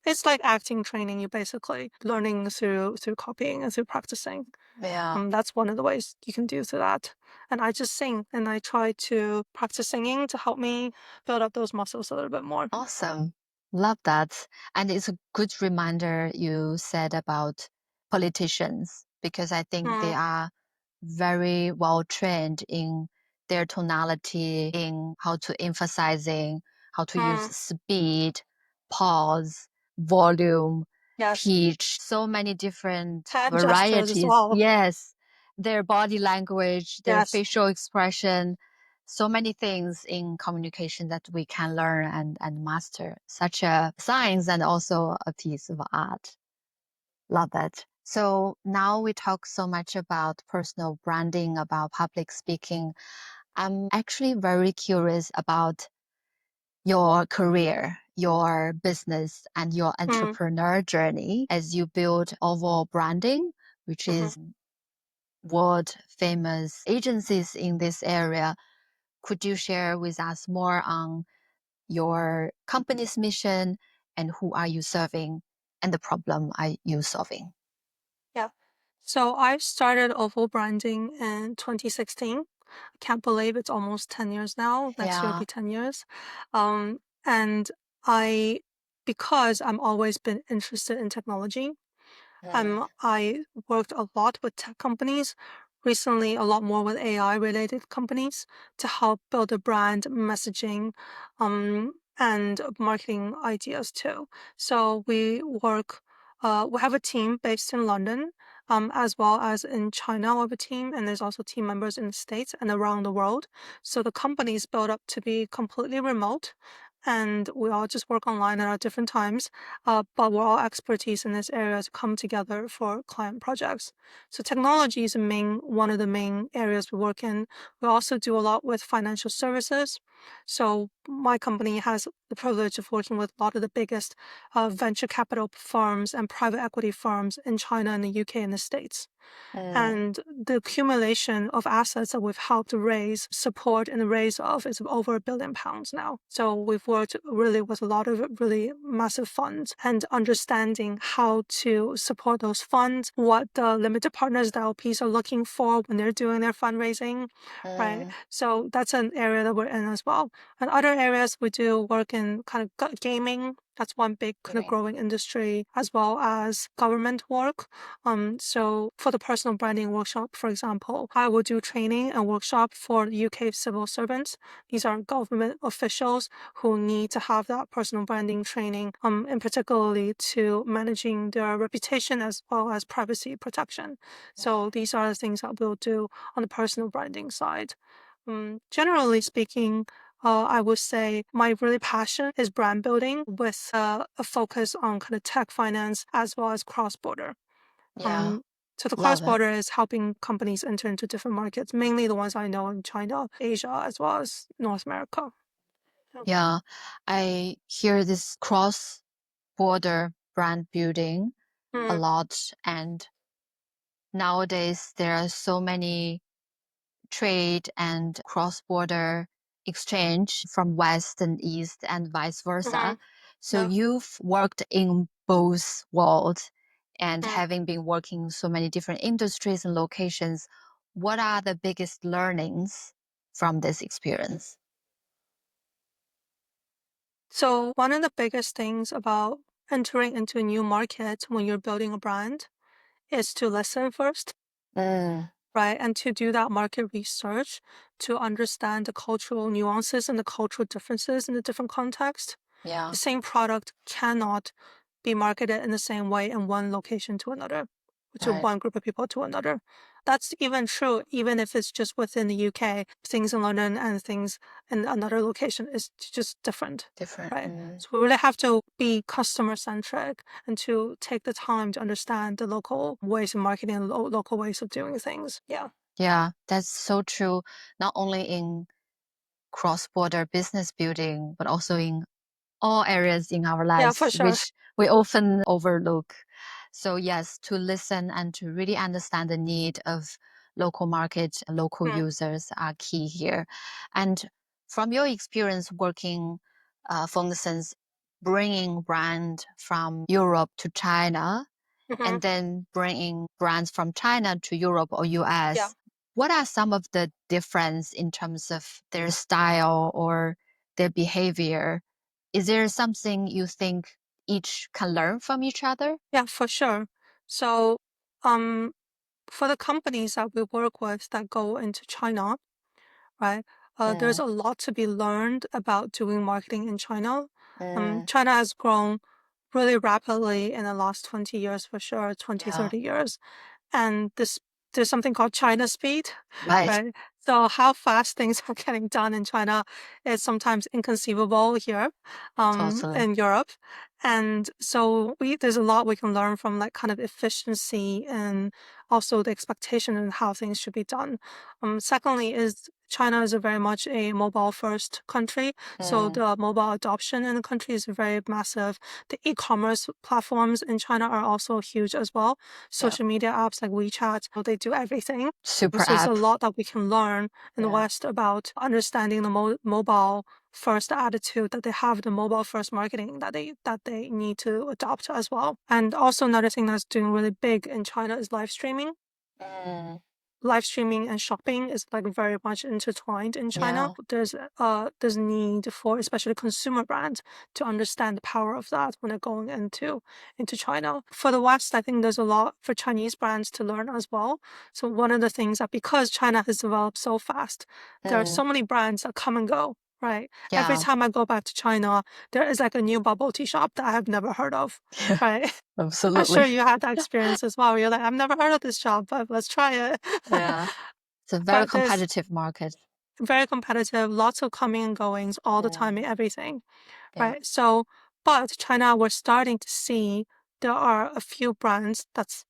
it's like acting training. You're basically learning through copying and through practicing. Yeah. That's one of the ways you can do through that. And I just sing and I try to practice singing to help me build up those muscles a little bit more. Awesome. Love that. And it's a good reminder you said about politicians, because I think they Mm, are very well trained in their tonality, in how to emphasizing, how to use mm. speed, pause, volume, Yes. pitch, so many different Hand gestures as varieties. well. Yes. Their body language, their Yes. facial expression, so many things in communication that we can learn and master. Such a science and also a piece of art. Love it. So now we talk so much about personal branding, about public speaking. I'm actually very curious about your career, your business, and your Mm, entrepreneur journey as you build overall branding, which hmm is world famous agencies in this area. Could you share with us more on your company's mission and who are you serving and the problem are you solving? Yeah. So I started Oval Branding in 2016. I can't believe it's almost 10 years now. Next year will Yeah. be 10 years. And I, because I'm always been interested in technology, Mm, I worked a lot with tech companies, recently a lot more with AI related companies to help build a brand messaging, and marketing ideas too. So we have a team based in London, as well as in China. We have a team, and there's also team members in the States and around the world. So the company is built up to be completely remote, and we all just work online at our different times, but we're all expertise in this area to come together for client projects. So technology is one of the main areas we work in. We also do a lot with financial services. So my company has the privilege of working with a lot of the biggest venture capital firms and private equity firms in China and the UK and the States. mm, And the accumulation of assets that we've helped raise, support and raise of is over £1 billion now. So we've worked really with a lot of really massive funds and understanding how to support those funds, what the limited partners, the LPs are looking for when they're doing their fundraising, right? mm. So that's an area that we're in as well. And other areas we do work in kind of gaming. That's one big kind of Giving. growing industry, as well as government work. So for the personal branding workshop, for example, I will do training and workshop for UK civil servants. These are government officials who need to have that personal branding training, and particularly to managing their reputation as well as privacy protection. So these are the things that we'll do on the personal branding side. Generally speaking, I would say my really passion is brand building with a focus on kind of tech finance as well as cross border. Yeah. Um, so the cross Love it. border is helping companies enter into different markets, mainly the ones I know in China, Asia, as well as North America. Yeah. Yeah. I hear this cross border brand building a Mm, lot. And nowadays there are so many trade and cross-border exchange from West and East and vice mhm, versa. So yeah. you've worked in both worlds and Mm. having been working in so many different industries and locations, what are the biggest learnings from this experience? So one of the biggest things about entering into a new market when you're building a brand is to listen first, Mm, right? And to do that market research to understand the cultural nuances and the cultural differences in the different contexts. yeah, The same product cannot be marketed in the same way in one location to another, to right. one group of people to another. That's even true, even if it's just within the UK. Things in London and things in another location is just different, Different. right? Mm. So we really have to be customer centric and to take the time to understand the local ways of marketing and local ways of doing things. Yeah. Yeah, that's so true. Not only in cross-border business building, but also in all areas in our Yeah, for lives, sure. which we often overlook. So yes, to listen and to really understand the need of local market, local Mm, users are key here. And from your experience working, for instance, bringing brand from Europe to China, mhm. and then bringing brands from China to Europe or Yeah. US, what are some of the difference in terms of their style or their behavior? Is there something you think each can learn from each other? Yeah, for sure. So, um, for the companies that we work with that go into China, right? There's Mm, a lot to be learned about doing marketing in China. mm, China has grown really rapidly in the last 20 years, for sure, 20, yeah, 30 years. And there's something called China speed, right, right? So how fast things are getting done in China is sometimes inconceivable here, totally. in Europe. And so there's a lot we can learn from like kind of efficiency and also the expectation and how things should be done. Secondly is China is a very much a mobile first country. So Mm, the mobile adoption in the country is very massive. The e-commerce platforms in China are also huge as well. yeah, Social media apps like WeChat, they do everything. super So there's a app. lot that we can learn in the Yeah, West about understanding the mobile first attitude that they have, the mobile first marketing that they need to adopt as well. And also another thing that's doing really big in China is live streaming. mm, Live streaming and shopping is like very much intertwined in China. yeah, There's need for especially consumer brands to understand the power of that when they're going into China. For the West, I think there's a lot for Chinese brands to learn as well. So one of the things that because China has developed so fast, there are mm, so many brands that come and go. Right. Every yeah, time I go back to China, there is like a new bubble tea shop that I have never heard of. yeah, Right. I'm sure absolutely. you had that experience as well. You're like, I've never heard of this shop, but let's try it. Yeah, it's a very But there's competitive market. very competitive, lots of coming and goings all the time Mm, in everything, yeah, right? So, but China, we're starting to see there are a few brands that's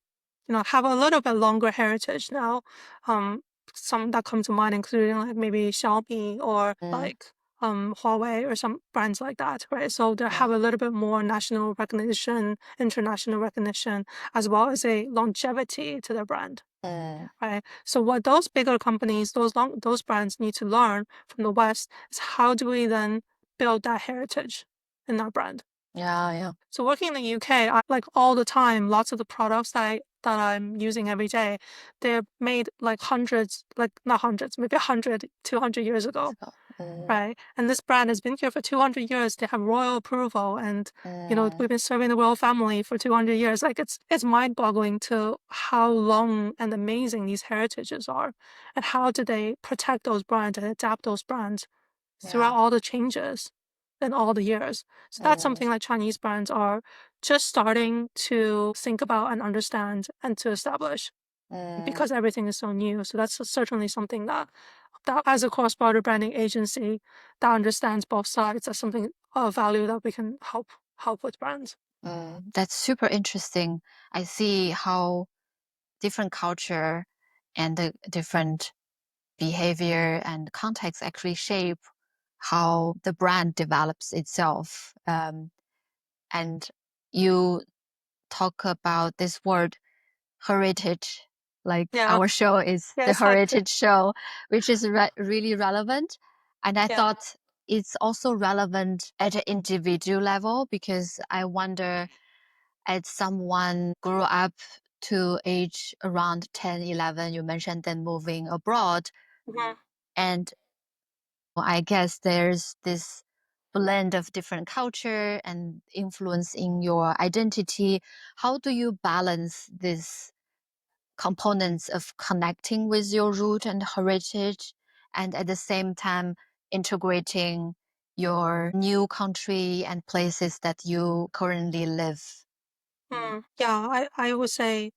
have a little bit longer heritage now. Um, some that come to mind, including like maybe Xiaomi or mm, like Huawei or some brands like that, right? So they yeah, have a little bit more national recognition, international recognition, as well as a longevity to their brand. mm, Right. So what those bigger companies, those brands need to learn from the West is how do we then build that heritage in our brand. yeah, yeah. So working in the UK, like all the time, lots of the products that I'm using every day, they're made like hundreds, like not hundreds, maybe 100, 200 years ago. So, mm, Right. And this brand has been here for 200 years. They have royal approval and, mm, we've been serving the royal family for 200 years. Like it's mind boggling to how long and amazing these heritages are and how do they protect those brands and adapt those brands throughout yeah, all the changes and all the years. So that's mm, something that Chinese brands are just starting to think about and understand and to establish mm, because everything is so new. So that's certainly something that as a cross-border branding agency that understands both sides, that's something of value that we can help with brands. That's super interesting. I see how different culture and the different behavior and context actually shape how the brand develops itself. And you talk about this word heritage, like Yeah, our show is yeah, the exactly. heritage show, which is really relevant. And I Yeah. thought it's also relevant at an individual level because I wonder, as someone grew up to age around 10, 11, you mentioned then moving abroad. Mhm. And I guess there's this blend of different culture and influence in your identity. How do you balance these components of connecting with your root and heritage and at the same time integrating your new country and places that you currently live? Yeah, I would say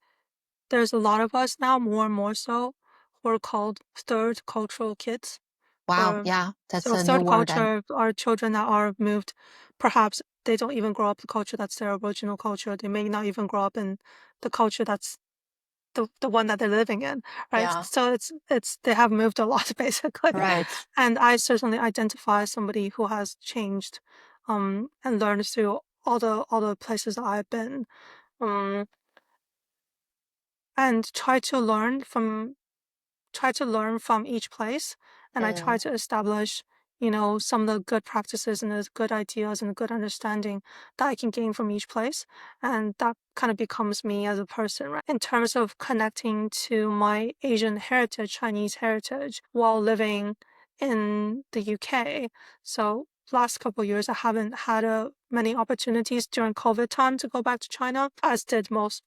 there's a lot of us now, more and more so, who are called third cultural kids. Wow, Or yeah, that's so a new third word. And culture are children that are moved. Perhaps they don't even grow up the culture that's their original culture. They may not even grow up in the culture that's the one that they're living in, right? yeah, So it's they have moved a lot basically. right. And I certainly identify as somebody who has changed and learn through all the places that I've been. Um, and try to learn from each place, and I try Mm, to establish, some of the good practices and the good ideas and the good understanding that I can gain from each place, and that kind of becomes me as a person, right? In terms of connecting to my Asian heritage, Chinese heritage, while living in the UK. So last couple of years, I haven't had many opportunities during COVID time to go back to China, as did most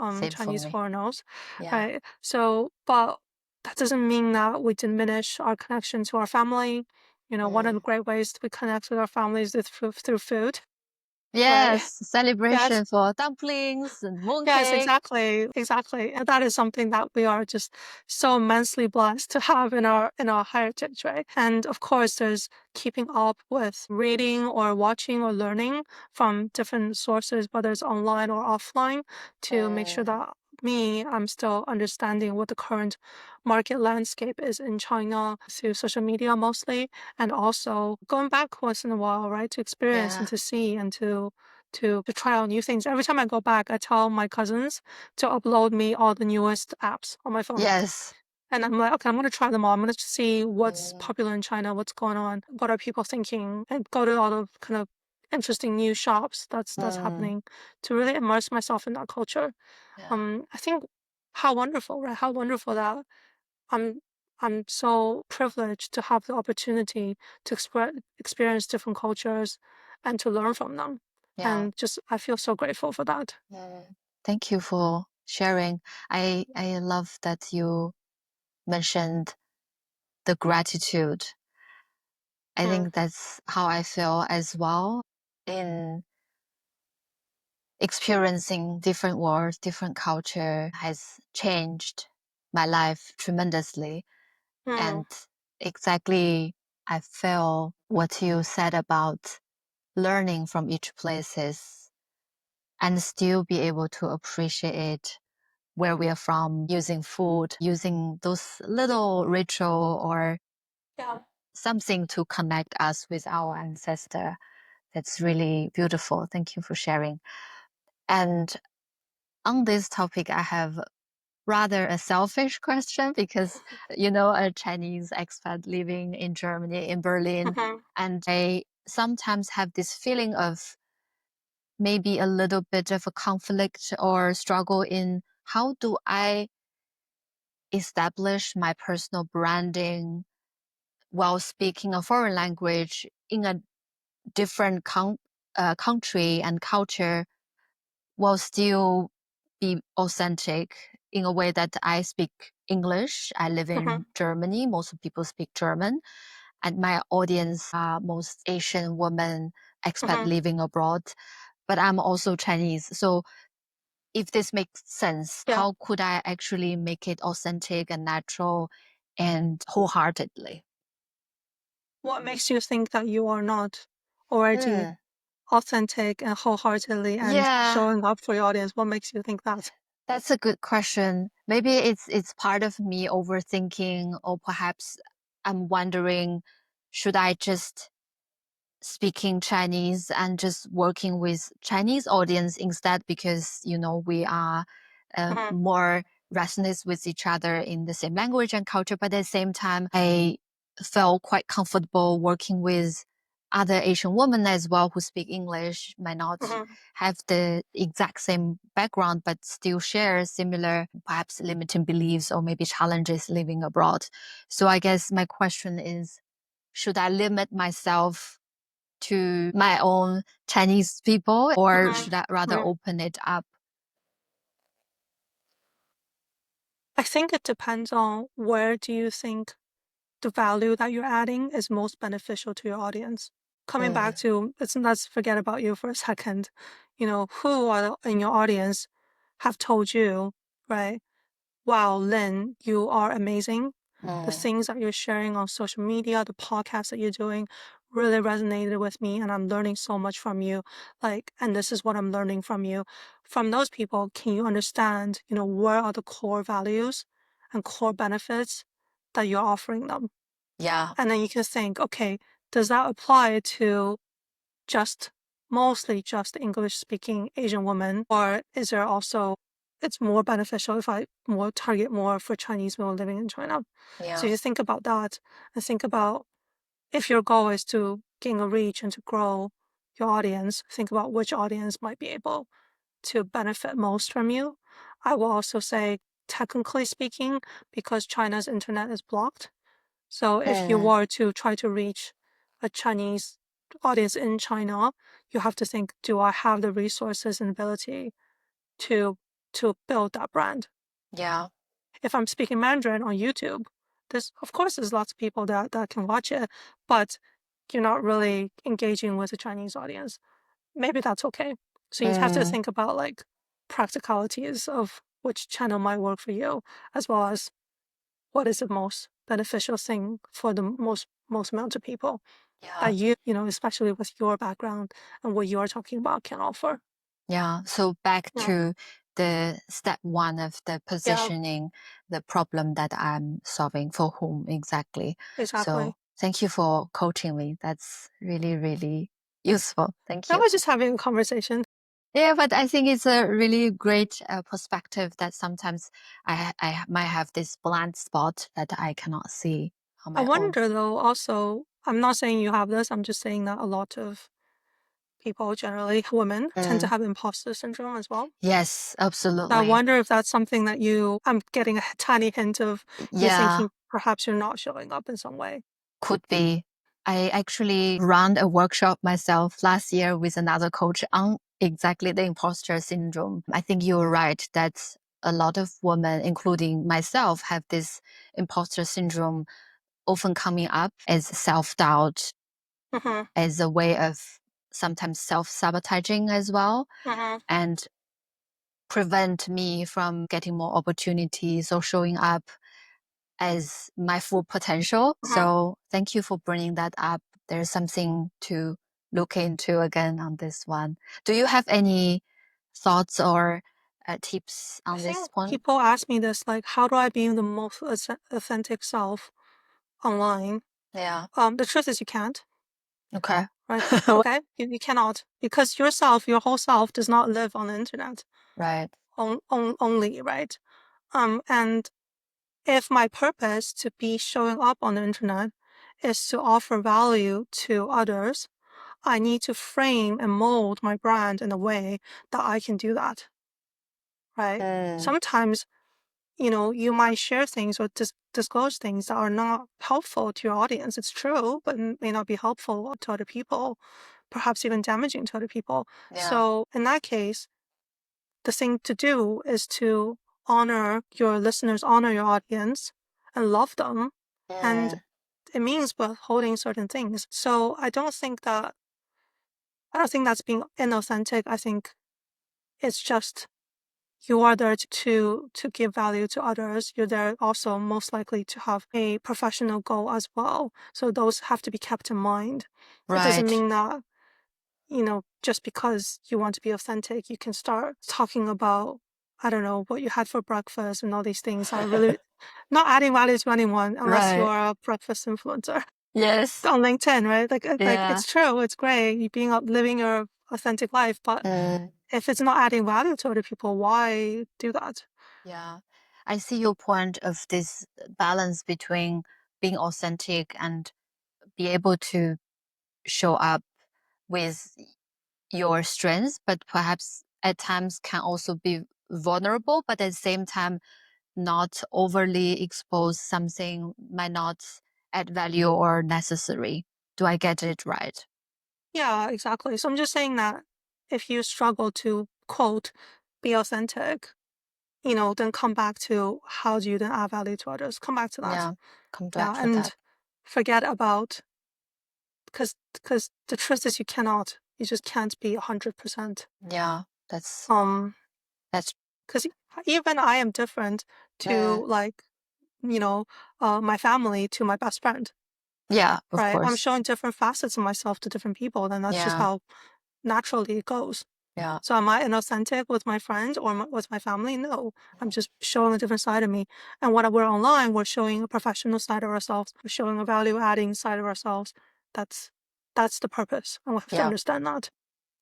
same for Chinese me. foreigners, Yeah. right? So, but that doesn't mean that we diminish our connection to our family. One of the Mm. great ways we connect with our families is through food, right? Yes, Yes. celebration for dumplings and Yes, mooncake. exactly, exactly. And that is something that we are just so immensely blessed to have in our heritage, right? And of course, there's keeping up with reading or watching or learning from different sources, whether it's online or offline, to make sure Mm, that I'm still understanding what the current market landscape is in China through social media mostly, and also going back once in a while, right, to experience and yeah. to see and to try out new things. Every time I go back, I tell my cousins to upload me all the newest apps on my phone. Yes. And I'm like, okay, I'm gonna try them all. I'm gonna see what's Mm, popular in China, what's going on, what are people thinking, and go to all the kind of interesting new shops that's mm, happening to really immerse myself in that culture. yeah. I think how wonderful, right? How wonderful that I'm I'm so privileged to have the opportunity to experience different cultures and to learn from them. Yeah. And just I feel so grateful for that. Mm. Thank you for sharing. I love that you mentioned the gratitude. I Mm, think that's how I feel as well in experiencing different worlds, different culture has changed my life tremendously. mm, And exactly, I feel what you said about learning from each places and still be able to appreciate where we are from, using food, using those little ritual or yeah. something to connect us with our ancestor. That's really beautiful. Thank you for sharing. And on this topic, I have rather a selfish question because, a Chinese expat living in Germany, in Berlin, Hmm. and I sometimes have this feeling of maybe a little bit of a conflict or struggle in how do I establish my personal branding while speaking a foreign language in a different country and culture while still be authentic in a way that I speak English. I live Hmm. in Germany. Most people speak German. And my audience are most Asian women, expat Hmm. living abroad. But I'm also Chinese. So if this makes sense, Yeah. how could I actually make it authentic and natural and wholeheartedly? What makes you think that you are not already Hmm. authentic and wholeheartedly and Yeah, showing up for your audience? What makes you think that? that's a good question. Maybe it's part of me overthinking, or perhaps I'm wondering, should I just speaking Chinese and just working with Chinese audience instead because we are Hmm. more resonate with each other in the same language and culture, but at the same time I felt quite comfortable working with other Asian women as well who speak English, might not Hmm. have the exact same background but still share similar perhaps limiting beliefs or maybe challenges living abroad. So I guess my question is, should I limit myself to my own Chinese people, or Hmm. should I rather Hmm. open it up? I think it depends on where do you think the value that you're adding is most beneficial to your audience. Coming back Mm, to let's forget about you for a second. Who in your audience have told you, right? Wow, Lynn, you are amazing. The mm, things that you're sharing on social media, the podcasts that you're doing really resonated with me, and I'm learning so much from you. And this is what I'm learning from you. From those people, can you understand, where are the core values and core benefits that you're offering them? yeah. And then you can think, okay, does that apply to just mostly just English-speaking Asian women, or is there also it's more beneficial if I more target more for Chinese women living in China? So Yeah. you think about that and think about if your goal is to gain a reach and to grow your audience, think about which audience might be able to benefit most from you. I will also say, technically speaking, because China's internet is blocked. So if you Mm. were to try to reach a Chinese audience in China, you have to think, do I have the resources and ability to build that brand? Yeah. If I'm speaking Mandarin on YouTube, there's lots of people that can watch it, but you're not really engaging with a Chinese audience. Maybe that's okay. So you have to Mm. think about like practicalities of which channel might work for you, as well as what is the most beneficial thing for the most amount of people Yeah. that especially with your background and what you're talking about, can offer. Yeah. So back Yeah, to the step one of the yeah, positioning, the problem that I'm solving for whom exactly. exactly. So thank you for coaching me. That's really, really useful. Thank I you. was just having a conversation. Yeah, but I think it's a really great perspective that sometimes I might have this blind spot that I cannot see on I my own. wonder though, also, I'm not saying you have this, I'm just saying that a lot of people, generally women, tend to Mm. have imposter syndrome as well. Yes, I absolutely. wonder if that's something that I'm getting a tiny hint of you Yeah, thinking perhaps you're not showing up in some way. could be. I actually ran a workshop myself last year with another coach on exactly the imposter syndrome. I think you're right that a lot of women, including myself, have this imposter syndrome often coming up as self-doubt, Mm-hmm. as a way of sometimes self-sabotaging as well, Mm-hmm. and prevent me from getting more opportunities or showing up as my full potential. Mm-hmm. So thank you for bringing that up. There's something to look into again on this one. Do you have any thoughts or tips I on this think point? people ask me this, like, how do I be the most authentic self online? Yeah. The truth is you can't, Okay. right? Okay? You cannot, because yourself, your whole self does not live on the internet Right. only, right? And if my purpose to be showing up on the internet is to offer value to others, I need to frame and mold my brand in a way that I can do that, right? Mm. Sometimes, you might share things or disclose things that are not helpful to your audience. It's true, but may not be helpful to other people, perhaps even damaging to other people. Yeah. So in that case, the thing to do is to honor your listeners, honor your audience, and love them. And Mm. it means withholding certain things. So I don't think that's being inauthentic. I think it's just you are there to give value to others. You're there also most likely to have a professional goal as well. So those have to be kept in mind. It doesn't Right. mean that, just because you want to be authentic, you can start talking about, I don't know, what you had for breakfast and all these things are really not adding value to anyone unless you Right. are a breakfast influencer Yes. on LinkedIn, right? Like Yeah. it's true, it's great, you living your authentic life, but Mm. if it's not adding value to other people, why do that? Yeah. I see your point of this balance between being authentic and be able to show up with your strengths, but perhaps at times can also be vulnerable, but at the same time, not overly expose something might not add value or necessary. Do I get it right? Yeah, exactly. So I'm just saying that if you struggle to quote be authentic, then come back to how do you then add value to others? Come back to that. Yeah, come back Yeah, to that. and forget about because the truth is you just can't be 100%. Yeah, that's Um, that's because even I am different mm, to like you know my family to my best friend, yeah, of right? I'm course. showing different facets of myself to different people, then that's just Yeah, how naturally it goes. yeah, So am I inauthentic with my friends or with my family? No, I'm just showing a different side of me. And when we're online, we're showing a professional side of ourselves. We're showing a value-adding side of ourselves. That's that's the purpose. And we have to understand that.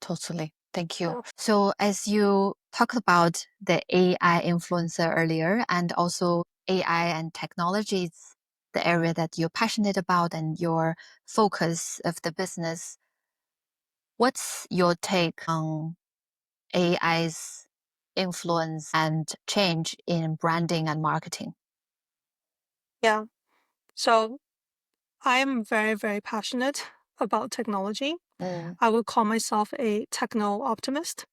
Totally. Thank you. Yeah. So as you talked about the AI influencer earlier, and also AI and technology is the area that you're passionate about and your focus of the business. What's your take on AI's influence and change in branding and marketing? Yeah. So I'm very, very passionate about technology. I would call myself a techno optimist,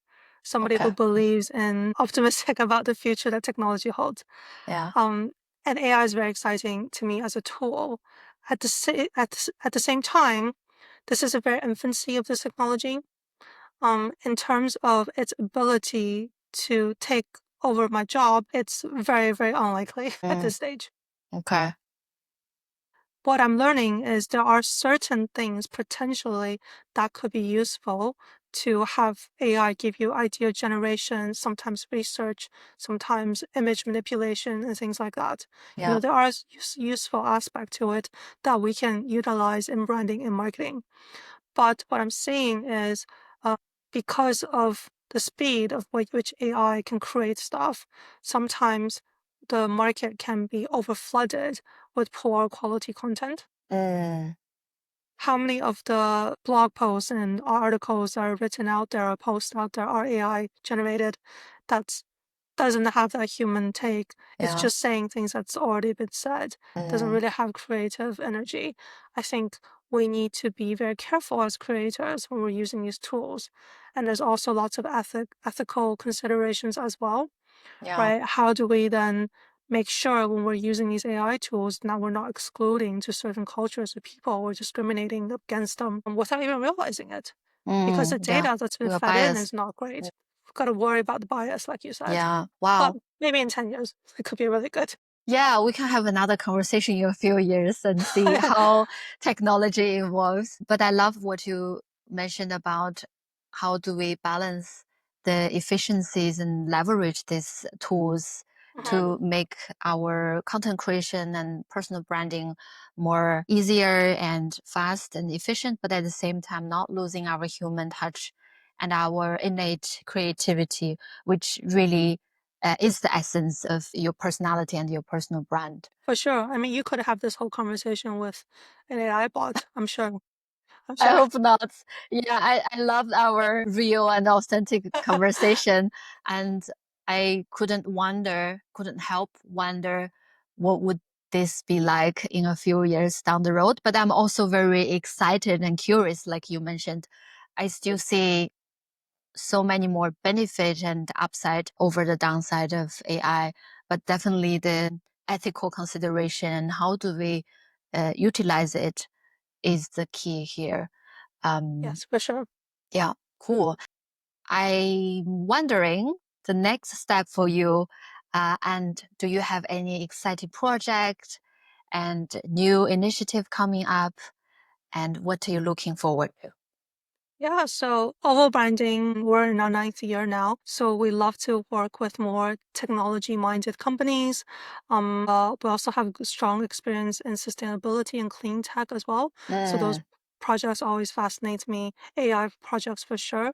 somebody who Okay. believes in optimistic about the future that technology holds. Yeah. And AI is very exciting to me as a tool. At the same time, this is a very infancy of this technology. In terms of its ability to take over my job, it's very, very unlikely at this stage. Okay. What I'm learning is there are certain things potentially that could be useful to have AI give you idea generation, sometimes research, sometimes image manipulation, and things like that. Yeah. There are useful aspect to it that we can utilize in branding and marketing. But what I'm seeing is uh, because of the speed of which AI can create stuff, sometimes the market can be overflooded with poor quality content. Mm, How many of the blog posts and articles that are written out there or posts out there are AI generated that doesn't have that human take? It's yeah. just saying things that's already been said, doesn't really have creative energy. I think we need to be very careful as creators when we're using these tools. And there's also lots of ethical considerations as well, Yeah. right? How do we then make sure when we're using these AI tools that we're not excluding to certain cultures or people or discriminating against them without even realizing it? Because the Yeah. data that's been We are fed in biased. is not great. We've got to worry about the bias, like you said. Yeah. But Wow. maybe in 10 years, it could be really good. Yeah, we can have another conversation in a few years and see how technology evolves. But I love what you mentioned about how do we balance the efficiencies and leverage these tools to make our content creation and personal branding more easier and fast and efficient, but at the same time not losing our human touch and our innate creativity, which really is the essence of your personality and your personal brand. For sure. I mean, you could have this whole conversation with an AI bot, I'm sure. I'm I sure. hope not. Yeah, I loved our real and authentic conversation. And I couldn't help wonder what would this be like in a few years down the road. But I'm also very excited and curious, like you mentioned. I still see so many more benefit and upside over the downside of AI, but definitely the ethical consideration, how do we utilize it is the key here. Yes, for sure. Yeah, cool. I'm wondering the next step for you, and do you have any exciting project and new initiative coming up? And what are you looking forward to? Yeah, so oval branding, we're in our 9th year now. So we love to work with more technology-minded companies. We also have strong experience in sustainability and clean tech as well. So those projects always fascinate me. AI projects for sure.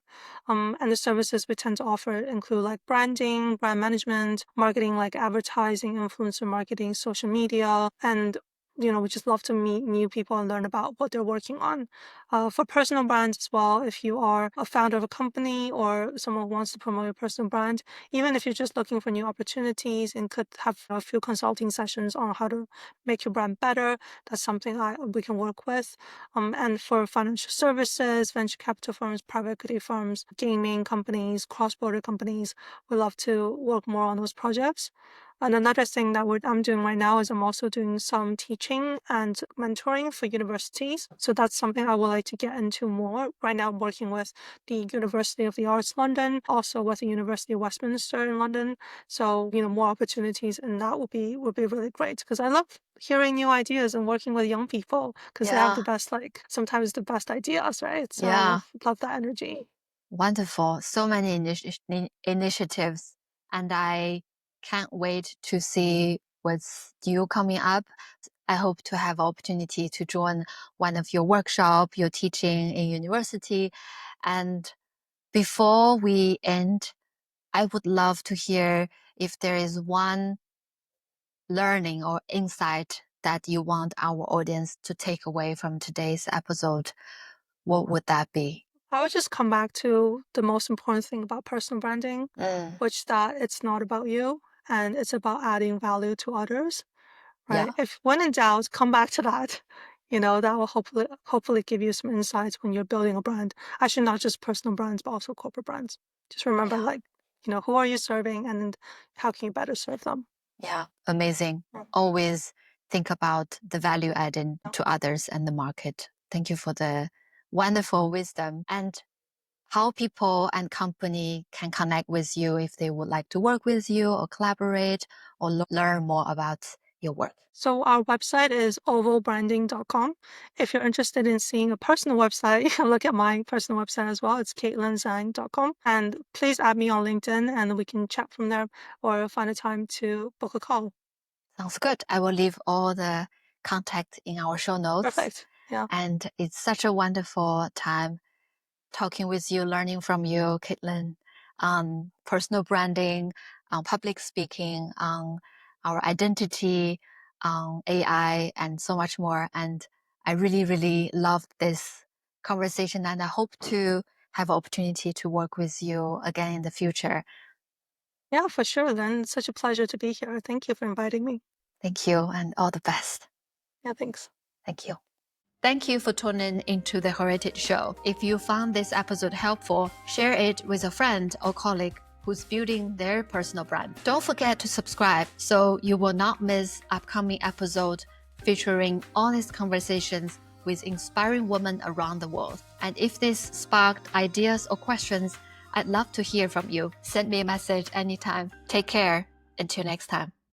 And the services we tend to offer include like branding, brand management, marketing like advertising, influencer marketing, social media, and we just love to meet new people and learn about what they're working on. For personal brands as well, if you are a founder of a company or someone who wants to promote your personal brand, even if you're just looking for new opportunities and could have a few consulting sessions on how to make your brand better, that's something we can work with. And for financial services, venture capital firms, private equity firms, gaming companies, cross-border companies, we love to work more on those projects. And another thing that I'm doing right now is I'm also doing some teaching and mentoring for universities. So that's something I would like to get into more. Right now, I'm working with the University of the Arts London, also with the University of Westminster in London. So, more opportunities, and that would be really great because I love hearing new ideas and working with young people because they have the best, sometimes the best ideas, right? So I love that energy. Wonderful. So many initiatives, and I can't wait to see what's new coming up. I hope to have opportunity to join one of your workshop, your teaching in university. And before we end, I would love to hear if there is one learning or insight that you want our audience to take away from today's episode. What would that be? I would just come back to the most important thing about personal branding, which that it's not about you and it's about adding value to others, right? Yeah. If when in doubt, come back to that. That will hopefully give you some insights when you're building a brand. Actually, not just personal brands, but also corporate brands. Just remember, who are you serving and how can you better serve them? Yeah. Amazing. Always think about the value added to others and the market. Thank you for the wonderful wisdom and how people and company can connect with you if they would like to work with you or collaborate or learn more about your work. So our website is ovalbranding.com. If you're interested in seeing a personal website, you can look at my personal website as well. It's KaitlinZhang.com. And please add me on LinkedIn and we can chat from there or find a time to book a call. Sounds good. I will leave all the contact in our show notes. Perfect. Yeah. And it's such a wonderful time talking with you, learning from you, Kaitlin, on personal branding, on public speaking, on our identity, on AI, and so much more. And I really, really loved this conversation, and I hope to have opportunity to work with you again in the future. Yeah, for sure. Then it's such a pleasure to be here. Thank you for inviting me. Thank you, and all the best. Yeah, thanks. Thank you. Thank you for tuning into the Heritage Show. If you found this episode helpful, share it with a friend or colleague who's building their personal brand. Don't forget to subscribe so you will not miss upcoming episodes featuring honest conversations with inspiring women around the world. And if this sparked ideas or questions, I'd love to hear from you. Send me a message anytime. Take care. Until next time.